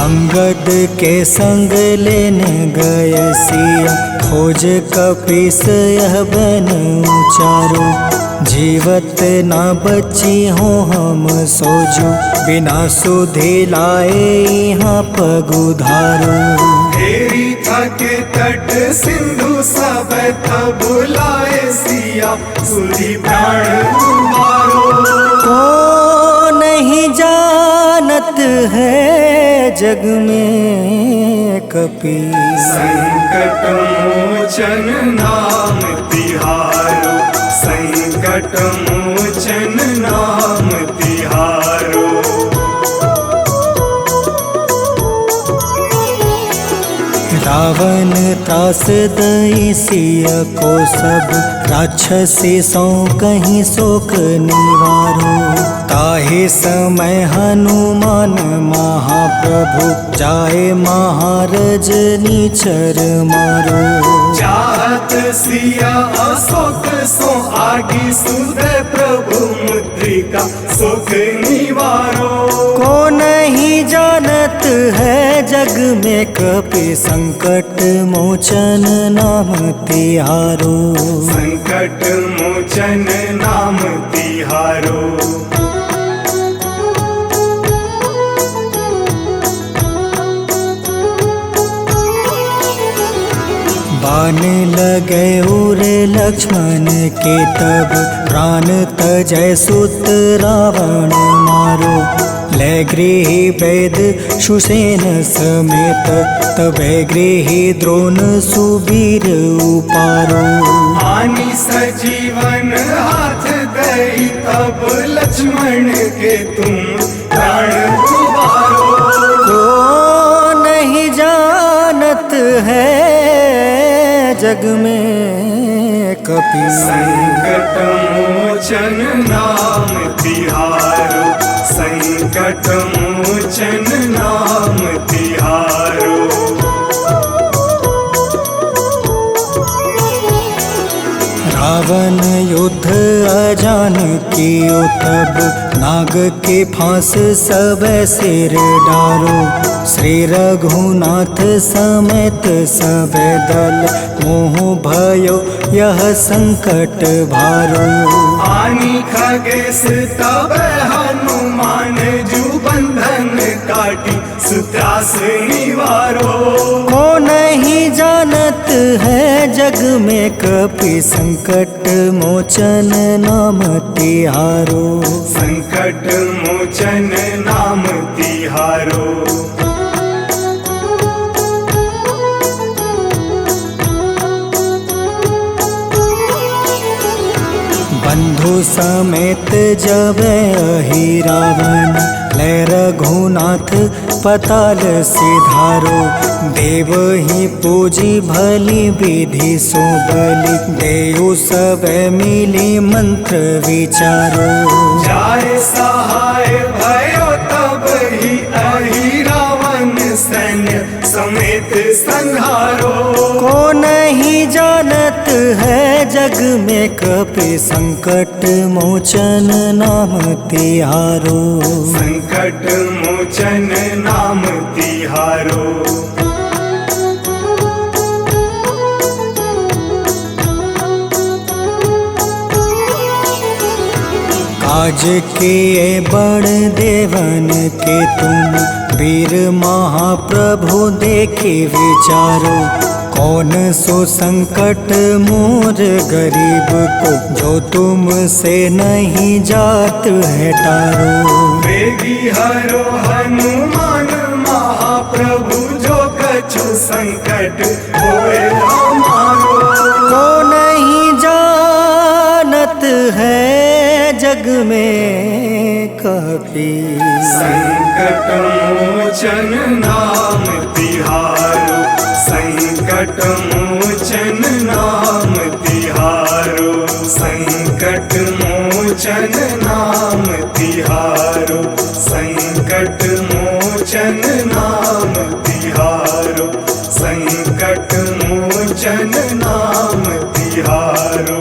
अंगद के संग लेने गए सिया। खोज कपीस यह बन उचारो। जीवत ना बची हो हम सोजो। बिना सुधि लाए यहाँ पग उधारो। हेरी थके तट सिंधु सब तब लाए सिया। सुधी प्राण तुम्हारो। को नहीं जानत है जग में कपि। संकट मोचन नाम तिहारो, संकट मोचन नाम तिहारो। रावण त्रास दई सिय को सब, राक्षसी सौ कहीं शोक निवारो। ताहे समय हनुमान महाप्रभु, जाए महारज निचर मारो। चाहत सिया अशोक सो आगी, सुदय प्रभु मुद्रिका सुख निवारो। को नहीं जानत है जग में कपि, संकट मोचन नाम तिहारो। संकट मोचन नाम तिहारो। बाण लगे उरे लक्ष्मण के तब, प्राण तजय सुत रावण मारो। ले गृही वैद सुसेन समेत, तबे गृही द्रोण सुबीर उपारो। आनी सजीवन हाथ दई, तब लक्ष्मण के तुम प्राण उबारो। को नहीं जानत है जग में कपि, संकट मोचन नाम तिहारो, संकट मोचन नाम तिहारो। रावण युद्ध अजान कियो तब, नाग के फांस सब सिर डारो। श्री रघुनाथ समेत सब दल, मोह भयो यह संकट भारो। आनी खगेश तब हनुमान, जू बंधन काटी सुत्रास निवारो। को नहीं जानत है जग में कपि, संकट मोचन नाम तिहारो। संकट मोचन नाम तिहारो। बंधु समेत जब अहि रावण, ले रघुनाथ पताल सिधारो। देव ही पूजी भली विधि सो बलि, देव सब मिली मंत्र विचारो। जाय सहाय भयो तब ही, अहि रावण सैन्य समेत संहारो। को नहीं जानत है जग में कपि, संकट मोचन नाम तिहारो। संकट मोचन नाम तिहारो। काज किए बड़ देवन के तुम, वीर महाप्रभु देखे विचारो। कौन सो संकट मोर गरीब को, जो तुमसे नहीं जात है टारो। वेगी हरो हनुमान महाप्रभु, जो कछु संकट होए हमारो। को नहीं जानत है जग में कपि, संकट मोचन नाम तिहारो, संकट मोचन नाम तिहारो। संकट मोचन नाम तिहारो, संकट मोचन नाम तिहारो। संकट मोचन नाम तिहारो।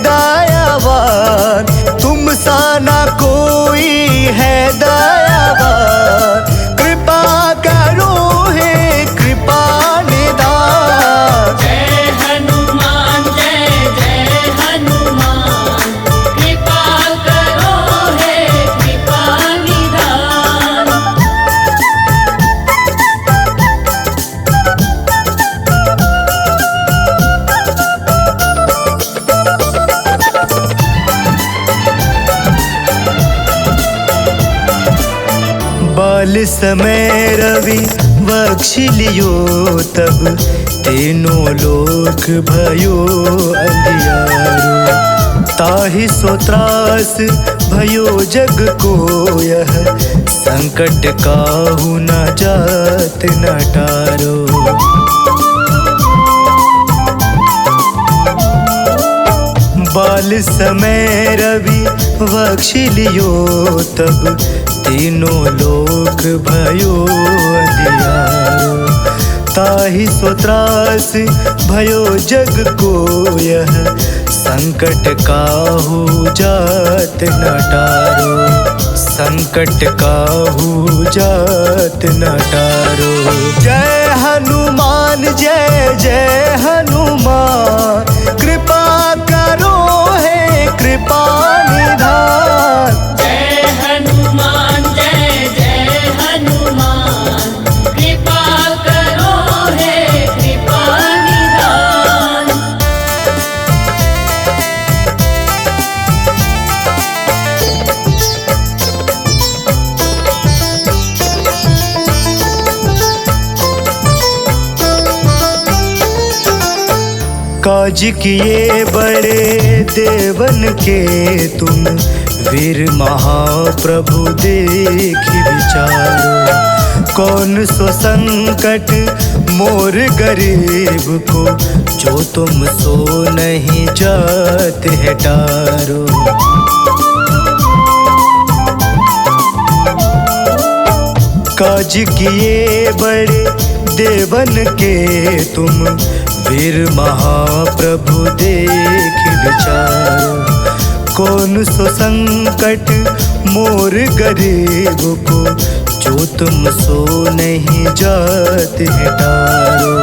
दयावान, तुम सा ना कोई है दयावान। कृपा करो हे कृपा निधान। जय हनुमान जय जय हनुमान, कृपा करो हे कृपा निधान। बाल समय रवि बख्श लियो तब, तीनों लोक भयो अंधियारो। ताहि सो त्रास भयो जग को यह, संकट काहू न जात न टारो। बाल समय रवि बख्श लियो तब, तीनों लोक भयो अंधियारो। ताहि सो त्रास भयो जग को यह, संकट काहू जात न टारो। संकट काहू जात न टारो। जय हनुमान जय जय हनुमान, कृपा करो हे कृपा निधान। जय हनुमान जय जय हनुमान, कृपा करो हे कृपा निधान। काज किए बड़े देवन के तुम, वीर महाप्रभु देखि विचारो। कौन सो संकट मोर गरीब को, जो तुम सो नहीं जात है टारो। काज किए बड़े देवन के तुम, वीर महाप्रभु देखि विचारो। कौन सो संकट मोर गरीब को, जो तुम सो नहीं जात है टारो।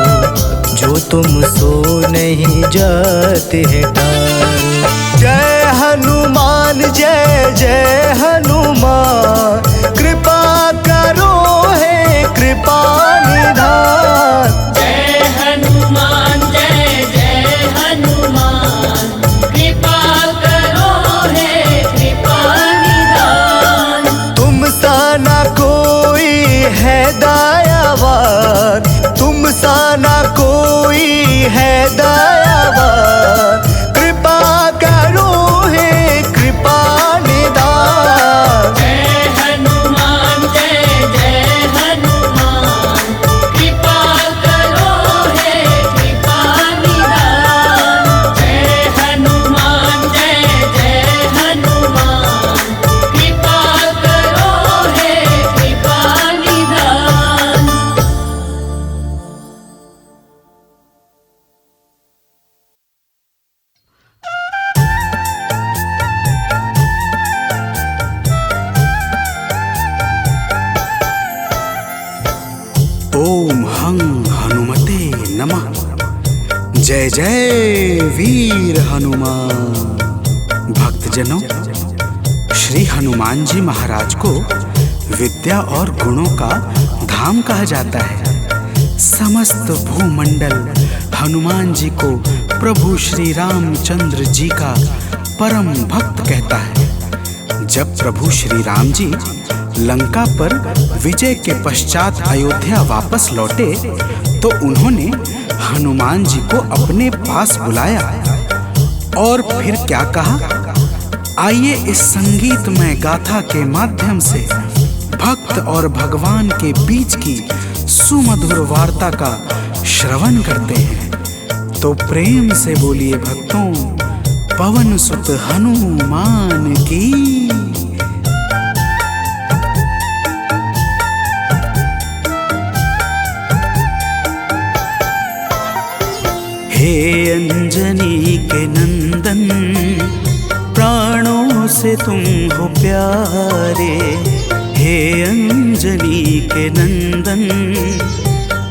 जो तुम सो नहीं जात है टारो। जय हनुमान जय जय हनुमान, कृपा करो हे कृपा निधान। जय हनुमान जय जय हनुमान, कृपा करो हे कृपा निधान। तुम सा ना कोई है दयावान, तुम सा ना कोई है दयावान। कृपा करो हे कृपा निधान। जय हनुमान जय जय हनुमान, कृपा करो हे कृपा निधान। जय हनुमान जय जय हनुमान, कृपा करो हे कृपा निधान। ओम हं हनुमते नमः। जय जय वीर हनुमान। भक्तजनों, श्री हनुमान जी महाराज को विद्या और गुणों का धाम कहा जाता है। समस्त भूमंडल हनुमान जी को प्रभु श्री रामचंद्र जी का परम भक्त कहता है। जब प्रभु श्री राम जी लंका पर विजय के पश्चात अयोध्या वापस लौटे तो उन्होंने हनुमान जी को अपने पास बुलाया और फिर क्या कहा, आइए इस संगीतमय गाथा के माध्यम से भक्त और भगवान के बीच की सुमधुर वार्ता का श्रवण करते हैं। तो प्रेम से बोलिए भक्तों, पवन सुत हनुमान की। हे अंजनी के नंदन से तुम हो प्यारे, हे अंजनी के नंदन,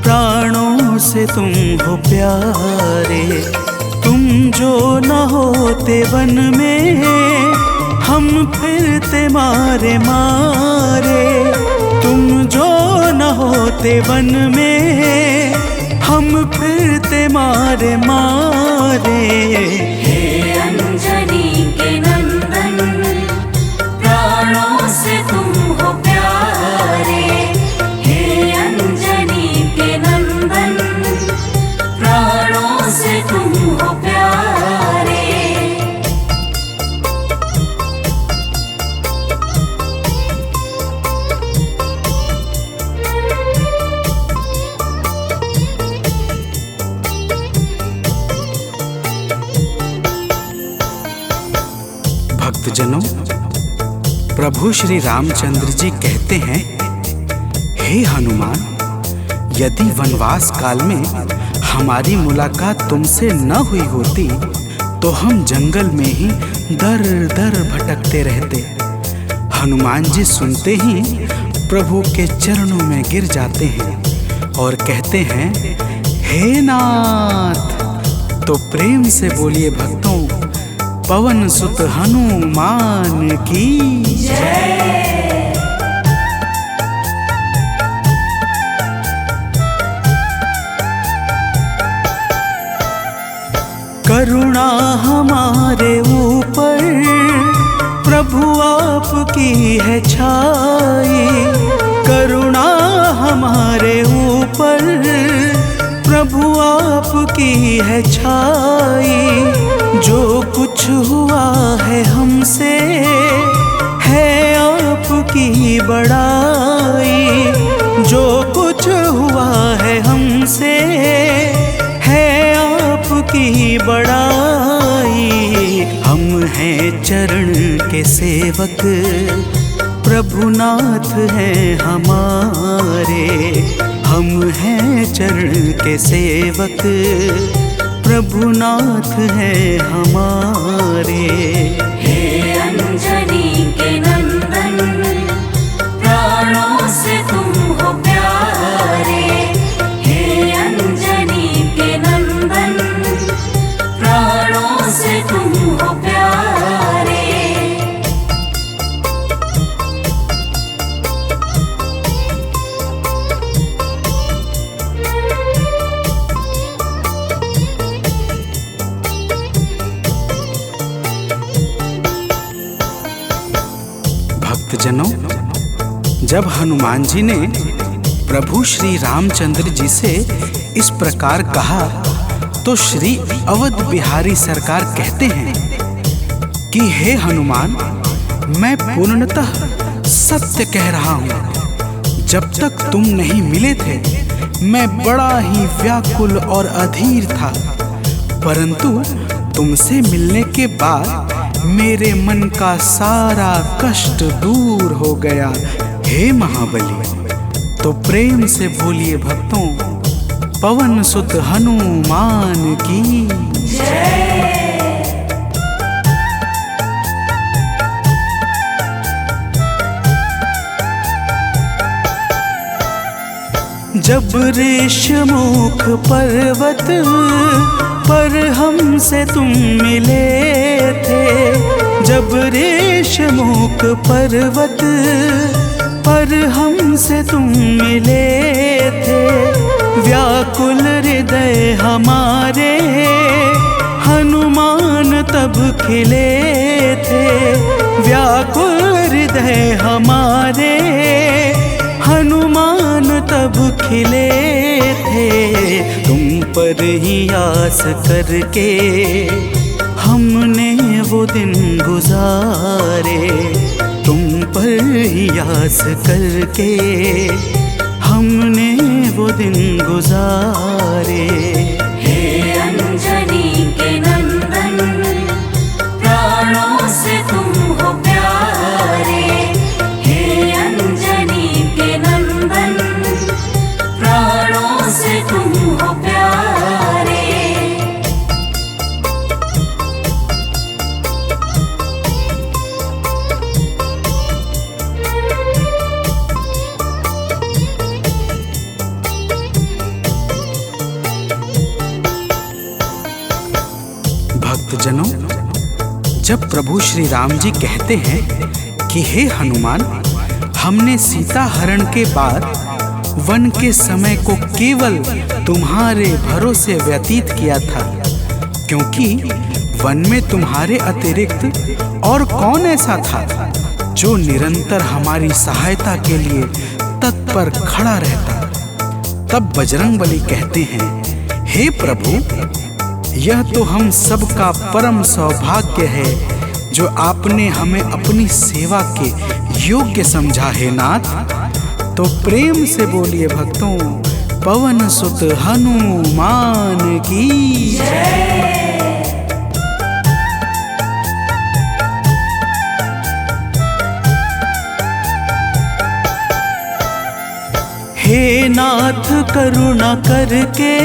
प्राणों से तुम हो प्यारे। तुम जो न होते वन में, हम फिरते मारे मारे। तुम जो न होते वन में, हम फिरते मारे मारे। हे अंजनी के नंदन, प्राणों से तुम हो प्यारे। हे अंजनी के नंदन, प्राणों से तुम हो प्यारे। भक्तजनों, प्रभु श्री रामचंद्र जी कहते हैं, हे हनुमान, यदि वनवास काल में हमारी मुलाकात तुमसे न हुई होती तो हम जंगल में ही दर दर भटकते रहते। हनुमान जी सुनते ही प्रभु के चरणों में गिर जाते हैं और कहते हैं, हे नाथ। तो प्रेम से बोलिए भक्तों, पवन सुत हनुमान की जय। करुणा हमारे ऊपर प्रभु आपकी है छाई। करुणा हमारे ऊपर प्रभु आपकी है छाई। जो कुछ हुआ है हमसे है आपकी बड़ाई। जो कुछ हुआ है हमसे है आपकी बड़ाई। हम हैं चरण के सेवक, प्रभुनाथ हैं हमारे। हम हैं चरण के सेवक, प्रभुनाथ हैं हमारे। हे अंजनी के नंदन, प्राणों से तुम हो प्यारे। हे अंजनी के नंदन, प्राणों से तुम हो प्यारे। भक्तजनों, जब हनुमान जी ने प्रभु श्री रामचंद्र जी से इस प्रकार कहा तो श्री अवध बिहारी सरकार कहते हैं कि हे हनुमान, मैं पूर्णतः सत्य कह रहा हूँ। जब तक तुम नहीं मिले थे मैं बड़ा ही व्याकुल और अधीर था, परंतु तुमसे मिलने के बाद मेरे मन का सारा कष्ट दूर हो गया। हे महाबली, तो प्रेम से बोलिए भक्तों, पवन सुत हनुमान की जय। जब ऋषमुख पर्वत पर हमसे तुम मिले थे, जब ऋषमुख पर्वत पर हमसे तुम मिले थे, व्याकुल हृदय हमारे हनुमान तब खिले थे। व्याकुल हृदय हमारे हनुमान तब खिले थे। तुम पर ही आस करके हमने वो दिन गुजारे। तुम पर ही आस करके हमने वो दिन गुजारे। हे अंजनी के नंदन, प्राणों से तुम हो प्यारे। हे अंजनी के नंदन, प्राणों से तुम हो प्यारे। जब प्रभु श्री राम जी कहते हैं कि हे हनुमान, हमने सीता हरण के बाद वन के समय को केवल तुम्हारे भरोसे व्यतीत किया था, क्योंकि वन में तुम्हारे अतिरिक्त और कौन ऐसा था जो निरंतर हमारी सहायता के लिए तत्पर खड़ा रहता। तब बजरंगबली कहते हैं, हे प्रभु, यह तो हम सबका परम सौभाग्य है जो आपने हमें अपनी सेवा के योग्य समझा है नाथ। तो प्रेम से बोलिए भक्तों, पवन सुत हनुमान की जय। हे नाथ करुणा करके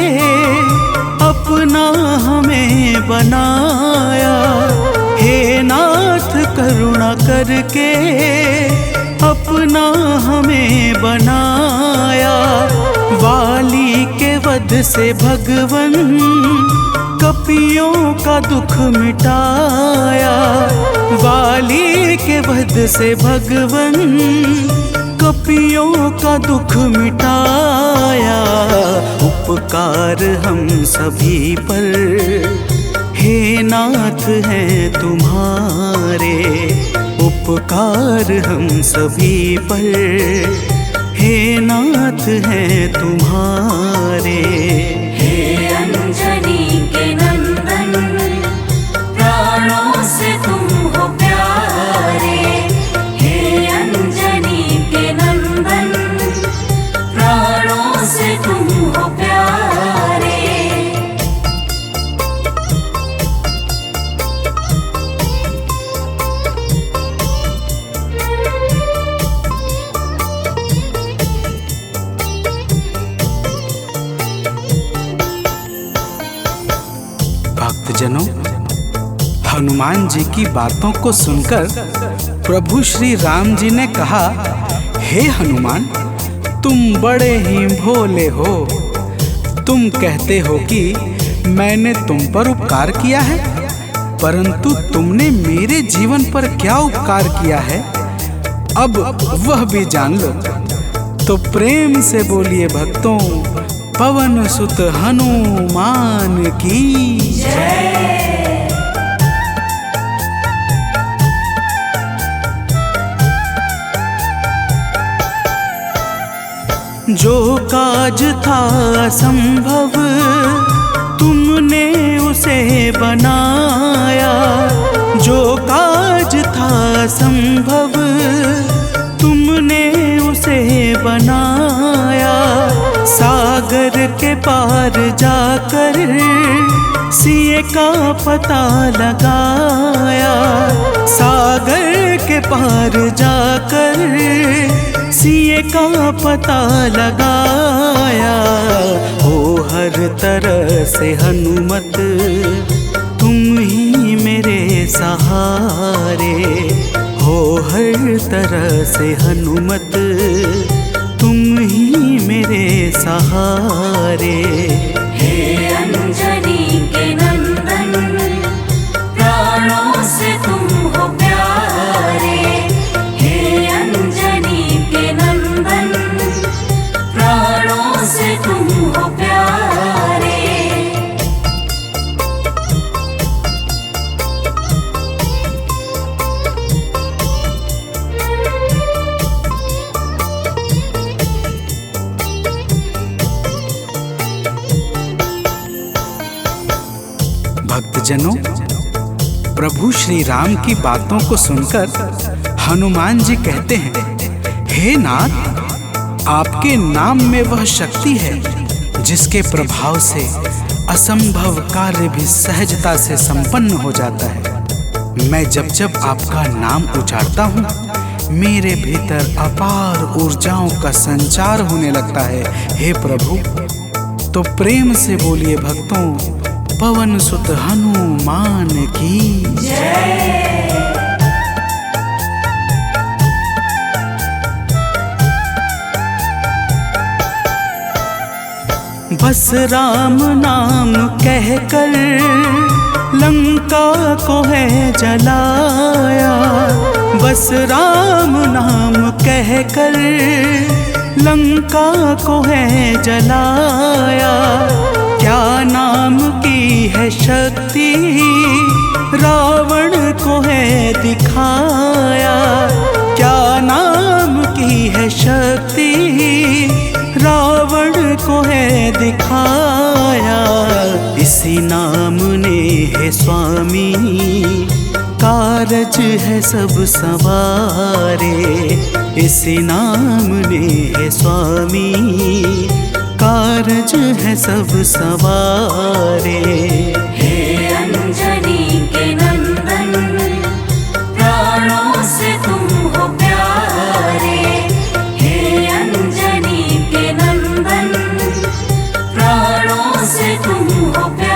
अपना हमें बनाया, हे नाथ करुणा करके अपना हमें बनाया। वाली के वध से भगवन कपियों का दुख मिटाया, वाली के वध से भगवन कपियों का दुख मिटाया। उपकार हम सभी पर हे नाथ हैं तुम्हारे, उपकार हम सभी पर हे नाथ हैं तुम्हारे। हे अंजनी के नंदन, प्राणों से तुम हो प्यारे। हे अंजनी के नंदन, प्राणों से तुम हो प्यारे। भक्तजनों, हनुमान जी की बातों को सुनकर प्रभु श्री राम जी ने कहा, हे हनुमान, तुम बड़े ही भोले हो। तुम कहते हो कि मैंने तुम पर उपकार किया है, परंतु तुमने मेरे जीवन पर क्या उपकार किया है, अब वह भी जान लो। तो प्रेम से बोलिए भक्तों, पवन सुत हनुमान की जय। जो काज था असंभव तुमने उसे बनाया, जो काज था असंभव तुमने उसे बनाया। सागर के पार जाकर सिए का पता लगाया, सागर के पार जाकर सिए का पता लगाया। हो हर तरह से हनुमत तुम ही मेरे सहारे, हो हर तरह से हनुमत तुम ही मेरे सहारे। हे अंजनी के नंदन, प्राणों से तुम हो प्यारे। हे अंजनी के नंदन, प्राणों से तुम हो प्यारे। भक्तजनों, प्रभु श्री राम की बातों को सुनकर हनुमान जी कहते हैं, हे नाथ, आपके नाम में वह शक्ति है जिसके प्रभाव से असंभव कार्य भी सहजता से संपन्न हो जाता है। मैं जब जब आपका नाम उचारता हूँ, मेरे भीतर अपार ऊर्जाओं का संचार होने लगता है। हे प्रभु, तो प्रेम से बोलिए भक्तों, पवन सुत हनुमान की जय। बस राम नाम कहकर लंका को है जलाया, बस राम नाम कहकर। लंका को है जलाया, क्या नाम की है शक्ति, रावण को है दिखाया। क्या नाम की है शक्ति, रावण को है दिखाया। इसी नाम ने है स्वामी, कारज है सब सवारे। इसी नाम ने है स्वामी, कारज है सब सवारे। हे अंजनी के नंदन, प्राणों से तुम हो प्यारे। हे अंजनी के नंदन, प्राणों से तुम हो प्यारे।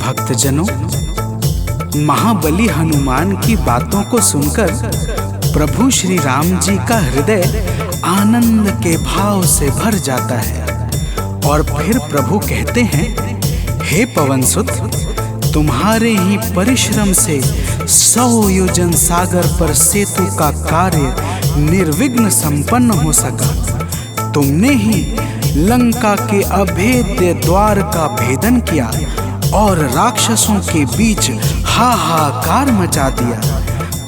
भक्तजनों, महाबली हनुमान की बातों को सुनकर प्रभु श्री राम जी का हृदय आनंद के भाव से भर जाता है। और फिर प्रभु कहते हैं, हे पवनसुत, तुम्हारे ही परिश्रम से 100 योजन सागर पर सेतु का कार्य निर्विघ्न संपन्न हो सका। तुमने ही लंका के अभेद्य द्वार का भेदन किया और राक्षसों के बीच हाहाकार मचा दिया।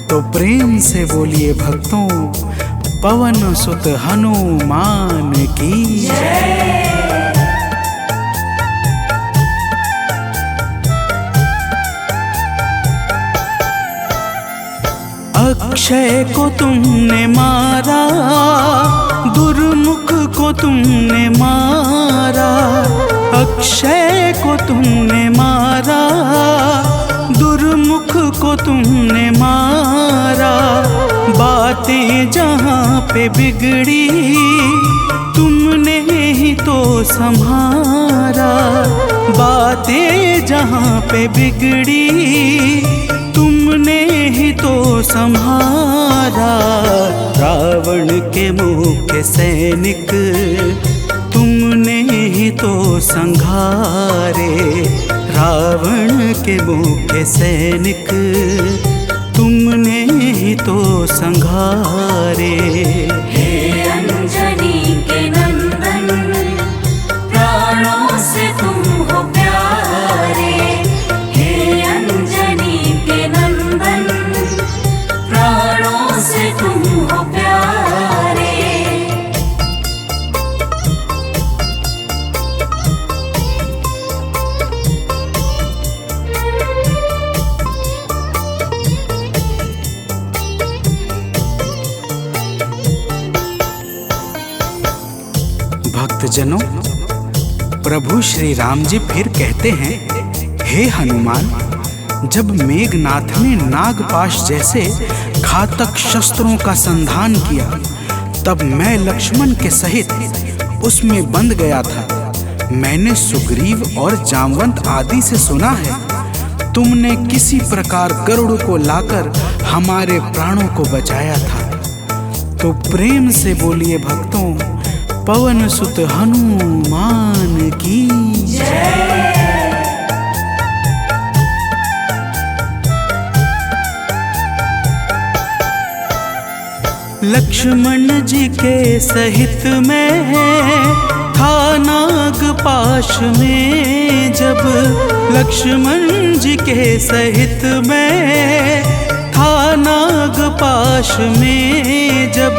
तो प्रेम से बोलिए भक्तों, पवन सुत हनुमान की जय। अक्षय को तुमने मारा, दुर्मुख को तुमने मारा। अक्षय को तुमने मारा, दुर्मुख को तुमने मारा। बातें जहाँ पे बिगड़ी, तुमने ही तो संभारा। बातें जहाँ पे बिगड़ी, तुमने ही तो संहारा। रावण के मुख्य सैनिक तुमने ही तो संघारे। रावण के मुख्य सैनिक तुमने ही तो संघारे। हे अंजनी के नंदन, प्राणों से तुम हो प्यारे। हे अंजनी के नंदन, प्राणों से तुम हो प्यारे। भक्तजनों, प्रभु श्री राम जी फिर कहते हैं, हे हनुमान, जब मेघनाथ ने नागपाश जैसे घातक शस्त्रों का संधान किया, तब मैं लक्ष्मण के सहित उसमें बंध गया था। मैंने सुग्रीव और जामवंत आदि से सुना है, तुमने किसी प्रकार गरुड़ को लाकर हमारे प्राणों को बचाया था। तो प्रेम से बोलिए भक्तों, पवन सुत हनुमान की जय। लक्ष्मण जी के सहित में था नागपाश में जब। लक्ष्मण जी के सहित में था नागपाश में जब।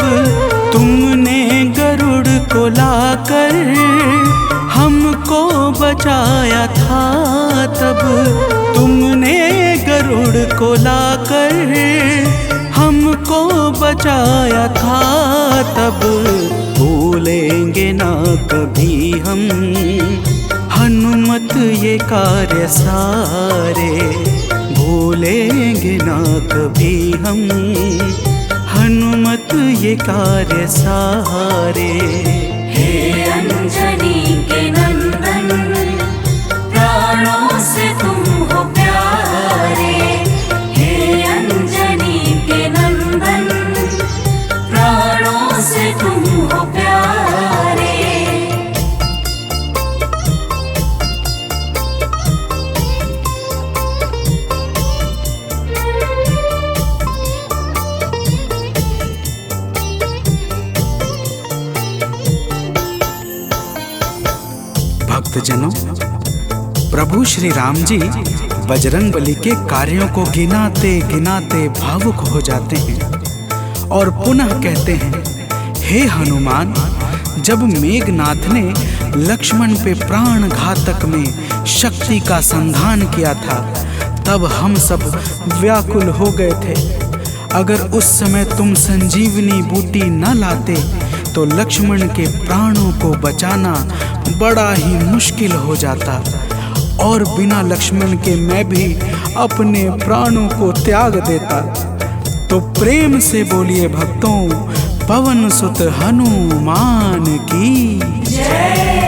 तुमने गरुड़ को लाकर हमको बचाया था तब। तुमने गरुड़ को लाकर हमको बचाया था तब। भूलेंगे ना कभी हम हनुमत ये कार्य सारे। भूलेंगे ना कभी हम हनुमत ये कार्य सारे। हे अंजनी के नंदन, भक्तजनों, प्रभु श्री राम जी बजरंगबली के कार्यों को गिनाते गिनाते भावुक हो जाते हैं और पुनः कहते हैं, हे हनुमान, जब मेघनाथ ने लक्ष्मण पे प्राण घातक में शक्ति का संधान किया था तब हम सब व्याकुल हो गए थे। अगर उस समय तुम संजीवनी बूटी न लाते तो लक्ष्मण के प्राणों को बचाना बड़ा ही मुश्किल हो जाता और बिना लक्ष्मण के मैं भी अपने प्राणों को त्याग देता। तो प्रेम से बोलिए भक्तों, पवन सुत हनुमान की जय।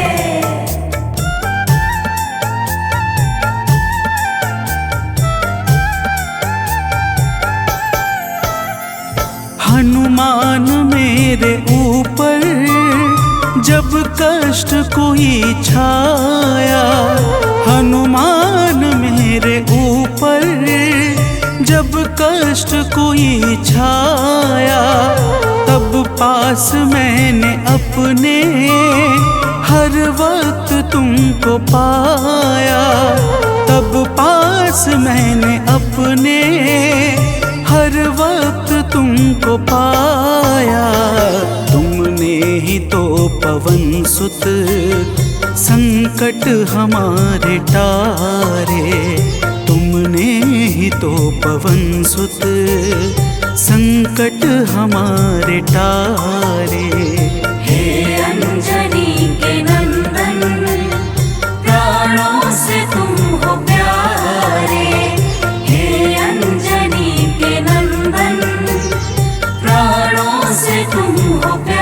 हनुमान मेरे ऊपर जब कष्ट कोई छाया, हनुमान मेरे ऊपर जब कष्ट कोई छाया, तब पास मैंने अपने हर वक्त तुमको पाया, तब पास मैंने अपने हर वक्त तुमको पाया। तुमने ही तो पवन सुत संकट हमारे टारे, तुमने ही तो पवन सुत संकट हमारे टारे। हे अंजनी के नंदन, प्राणों से तुम हो प्यारे। हे अंजनी के नंदन, प्राणों से तुम हो प्यारे।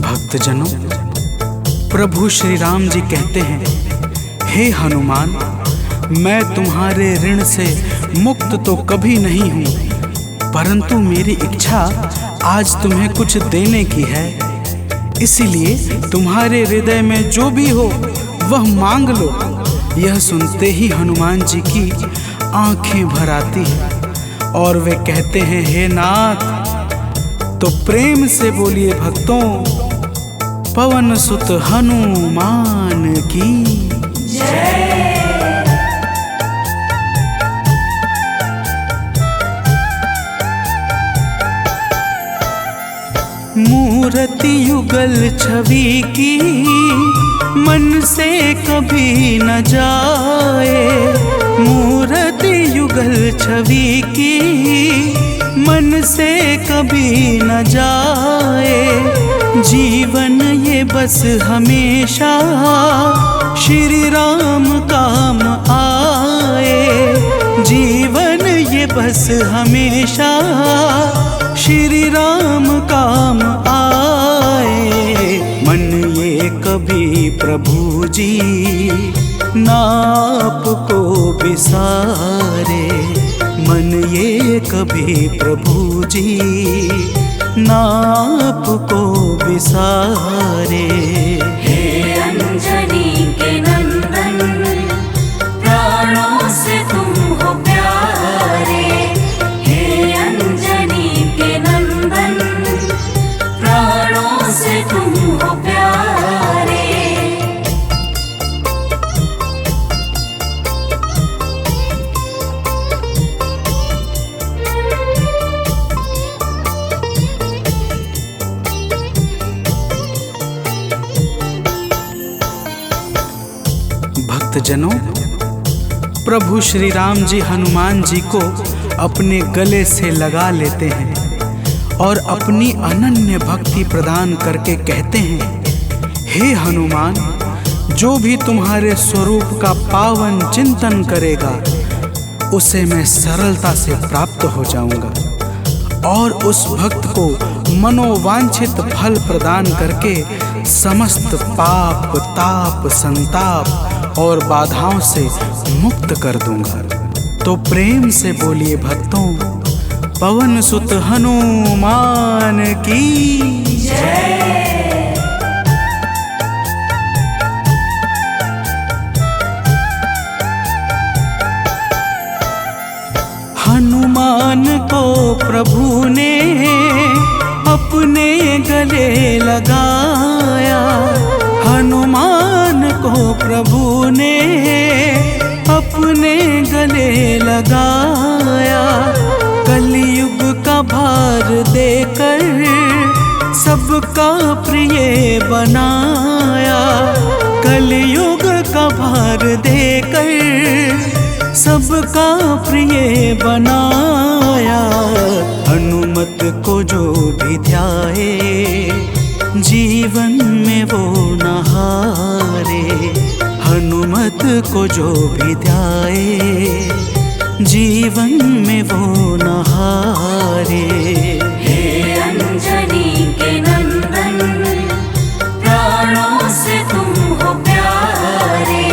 भक्तजनों, प्रभु श्री राम जी कहते हैं, हे हनुमान, मैं तुम्हारे ऋण से मुक्त तो कभी नहीं हूँ, परंतु मेरी इच्छा आज तुम्हें कुछ देने की है। इसीलिए तुम्हारे हृदय में जो भी हो वह मांग लो। यह सुनते ही हनुमान जी की आंखें भर आती हैं और वे कहते हैं, हे नाथ। तो प्रेम से बोलिए भक्तों, पवन सुत हनुमान की जय। मूर्ति युगल छवि की मन से कभी न जाए, मूर्ति युगल छवि की मन से कभी न जाए। जीवन ये बस हमेशा श्री राम काम आए, जीवन ये बस हमेशा श्री राम काम आए। मन ये कभी प्रभु जी नाप को बिसारे, मन ये कभी प्रभु जी नाप को बिसारे। हे अंजनी के नंदन, प्राणों से तुम हो प्यारे। हे अंजनी के नंदन, प्राणों से तुम हो प्यारे। भक्तजनों, प्रभु श्री राम जी हनुमान जी को अपने गले से लगा लेते हैं और अपनी अनन्य भक्ति प्रदान करके कहते हैं, हे हनुमान, जो भी तुम्हारे स्वरूप का पावन चिंतन करेगा उसे मैं सरलता से प्राप्त हो जाऊंगा और उस भक्त को मनोवांछित फल प्रदान करके समस्त पाप, ताप, संताप और बाधाओं से मुक्त कर दूंगा। तो प्रेम से बोलिए भक्तों, पवन सुत हनुमान की जय। हनुमान को प्रभु ने अपने गले लगाया। हनुमान को प्रभु ने अपने गले लगाया। कलयुग का भार देकर सबका प्रिय बनाया। कलयुग का भार देकर सबका प्रिय बनाया। हनुमत को जो भी ध्याए जीवन में वो न हारे। हनुमत को जो भी ध्याए जीवन में वो न हारे। हे अंजनी के नंदन, प्राणों से तुम हो प्यारे।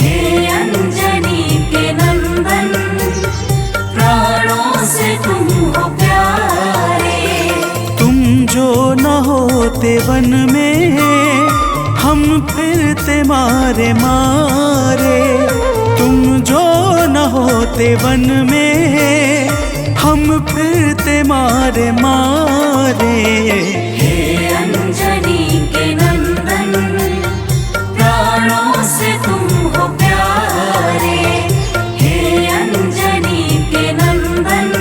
हे अंजनी के नंदन, प्राणों से तुम हो प्यारे। तुम जो न होते वन में हम फिरते मारे मारे। तुम जो न होते वन में हम फिरते मारे मारे। हे अंजनी के नंदन, प्राणों से तुम हो प्यारे। हे अंजनी के नंदन,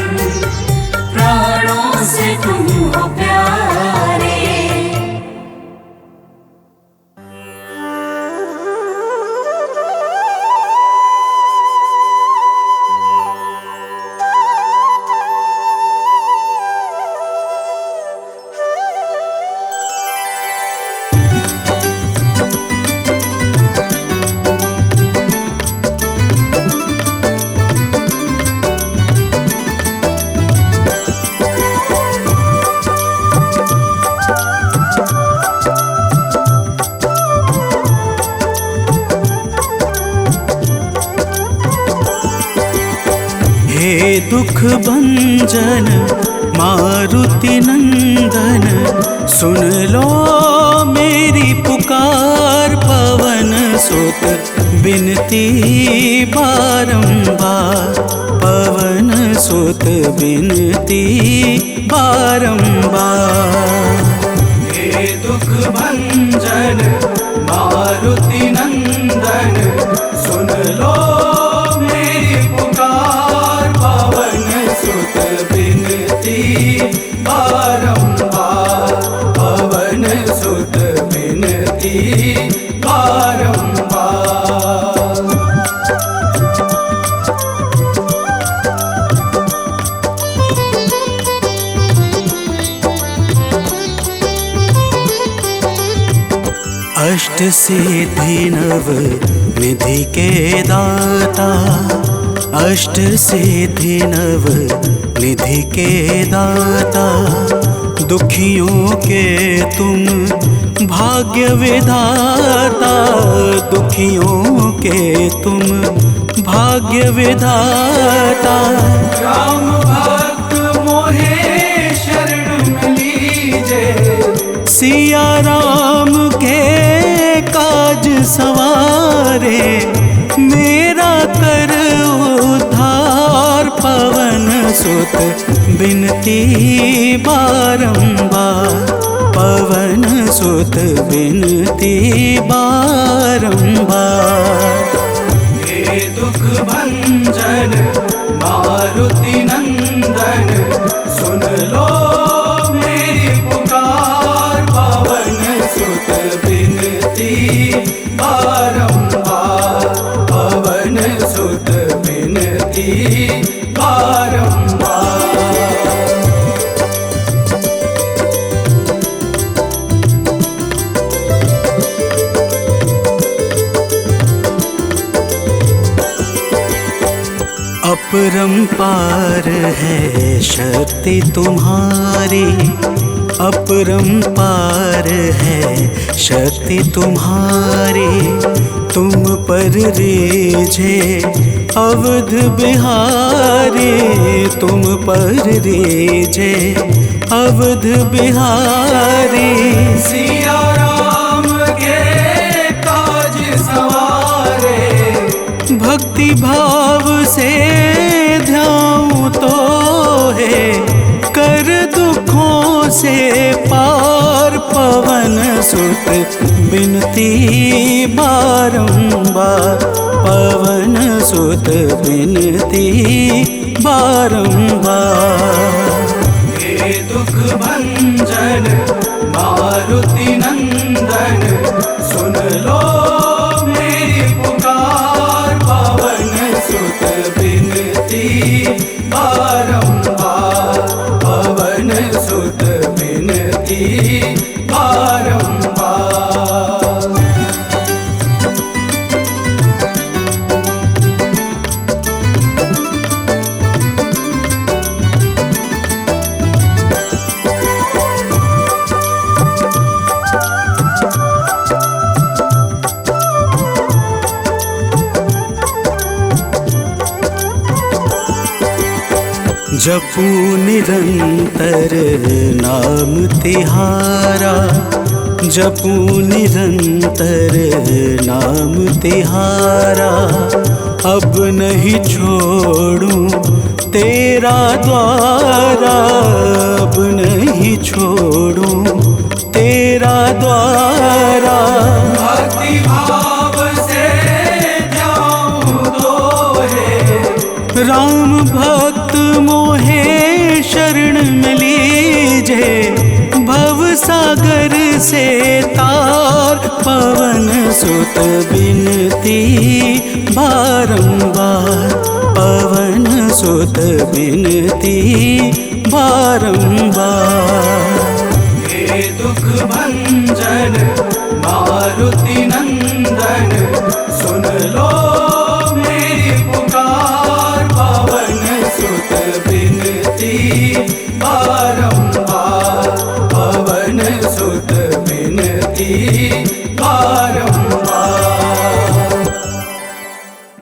प्राणों से तुम हो प्यारे। हे दुख भंजन मारुति नंदन, सुन लो मेरी पुकार। पवन सुत बिनती बारंबार। पवन सुत बिनती बारंबार। हे दुख भंजन मारुति नंदन, सुन लो मेरी पुकार। पवन सुत बिनती बारंबार। पवन सुत बिनती बारंबार। अष्ट सिद्धि नव निधि के दाता। अष्ट सिद्धि नव निधि के दाता। दुखियों के तुम भाग्य विधाता। दुखियों के तुम भाग्य विधाता। राम भक्त मोहे शरण लीजे। सिया राम के काज सवारे। मेरा कर उद्धार। पवन सुत बिनती बारंबार। पवन सुत बिनती बारंबार। हे दुख भंजन मारुति नंदन, सुन लो मेरी पुकार। पवन सुत बिनती बारंबार। पवन सुत बिनती बारंबार। अपरंपार है शक्ति तुम्हारी। अपरंपार है शक्ति तुम्हारी। तुम पर रीझे अवध बिहारी। तुम पर रीझे अवध बिहारी। सिया राम के काज सवारे। भक्ति भाव से ध्याऊं तो है कर दुखों से पार। पवन सुत बिनती बारंबार, पवन सुत बिनती बारंबार। हे दुख भंजन मारुति नंदन, सुन लो मेरी पुकार। पवन सुत बिनती बारंबार, पवन सुत बिनती बारंबार। जपू निरंतर नाम तिहारा, जपू निरंतर नाम तिहारा। अब नहीं छोड़ूं तेरा द्वारा, अब नहीं छोड़ूं तेरा द्वारा। भक्ति भाव से जाऊं दोहे, राम भक्त मोहे शरण में लीजे। भव सागर से तार, पवन सुत बिनती बारंबार, पवन सुत बिनती बारंबार। हे दुख भंजन मारुति नंदन, सुन लो मेरी पुकार। पवन सुत बिनती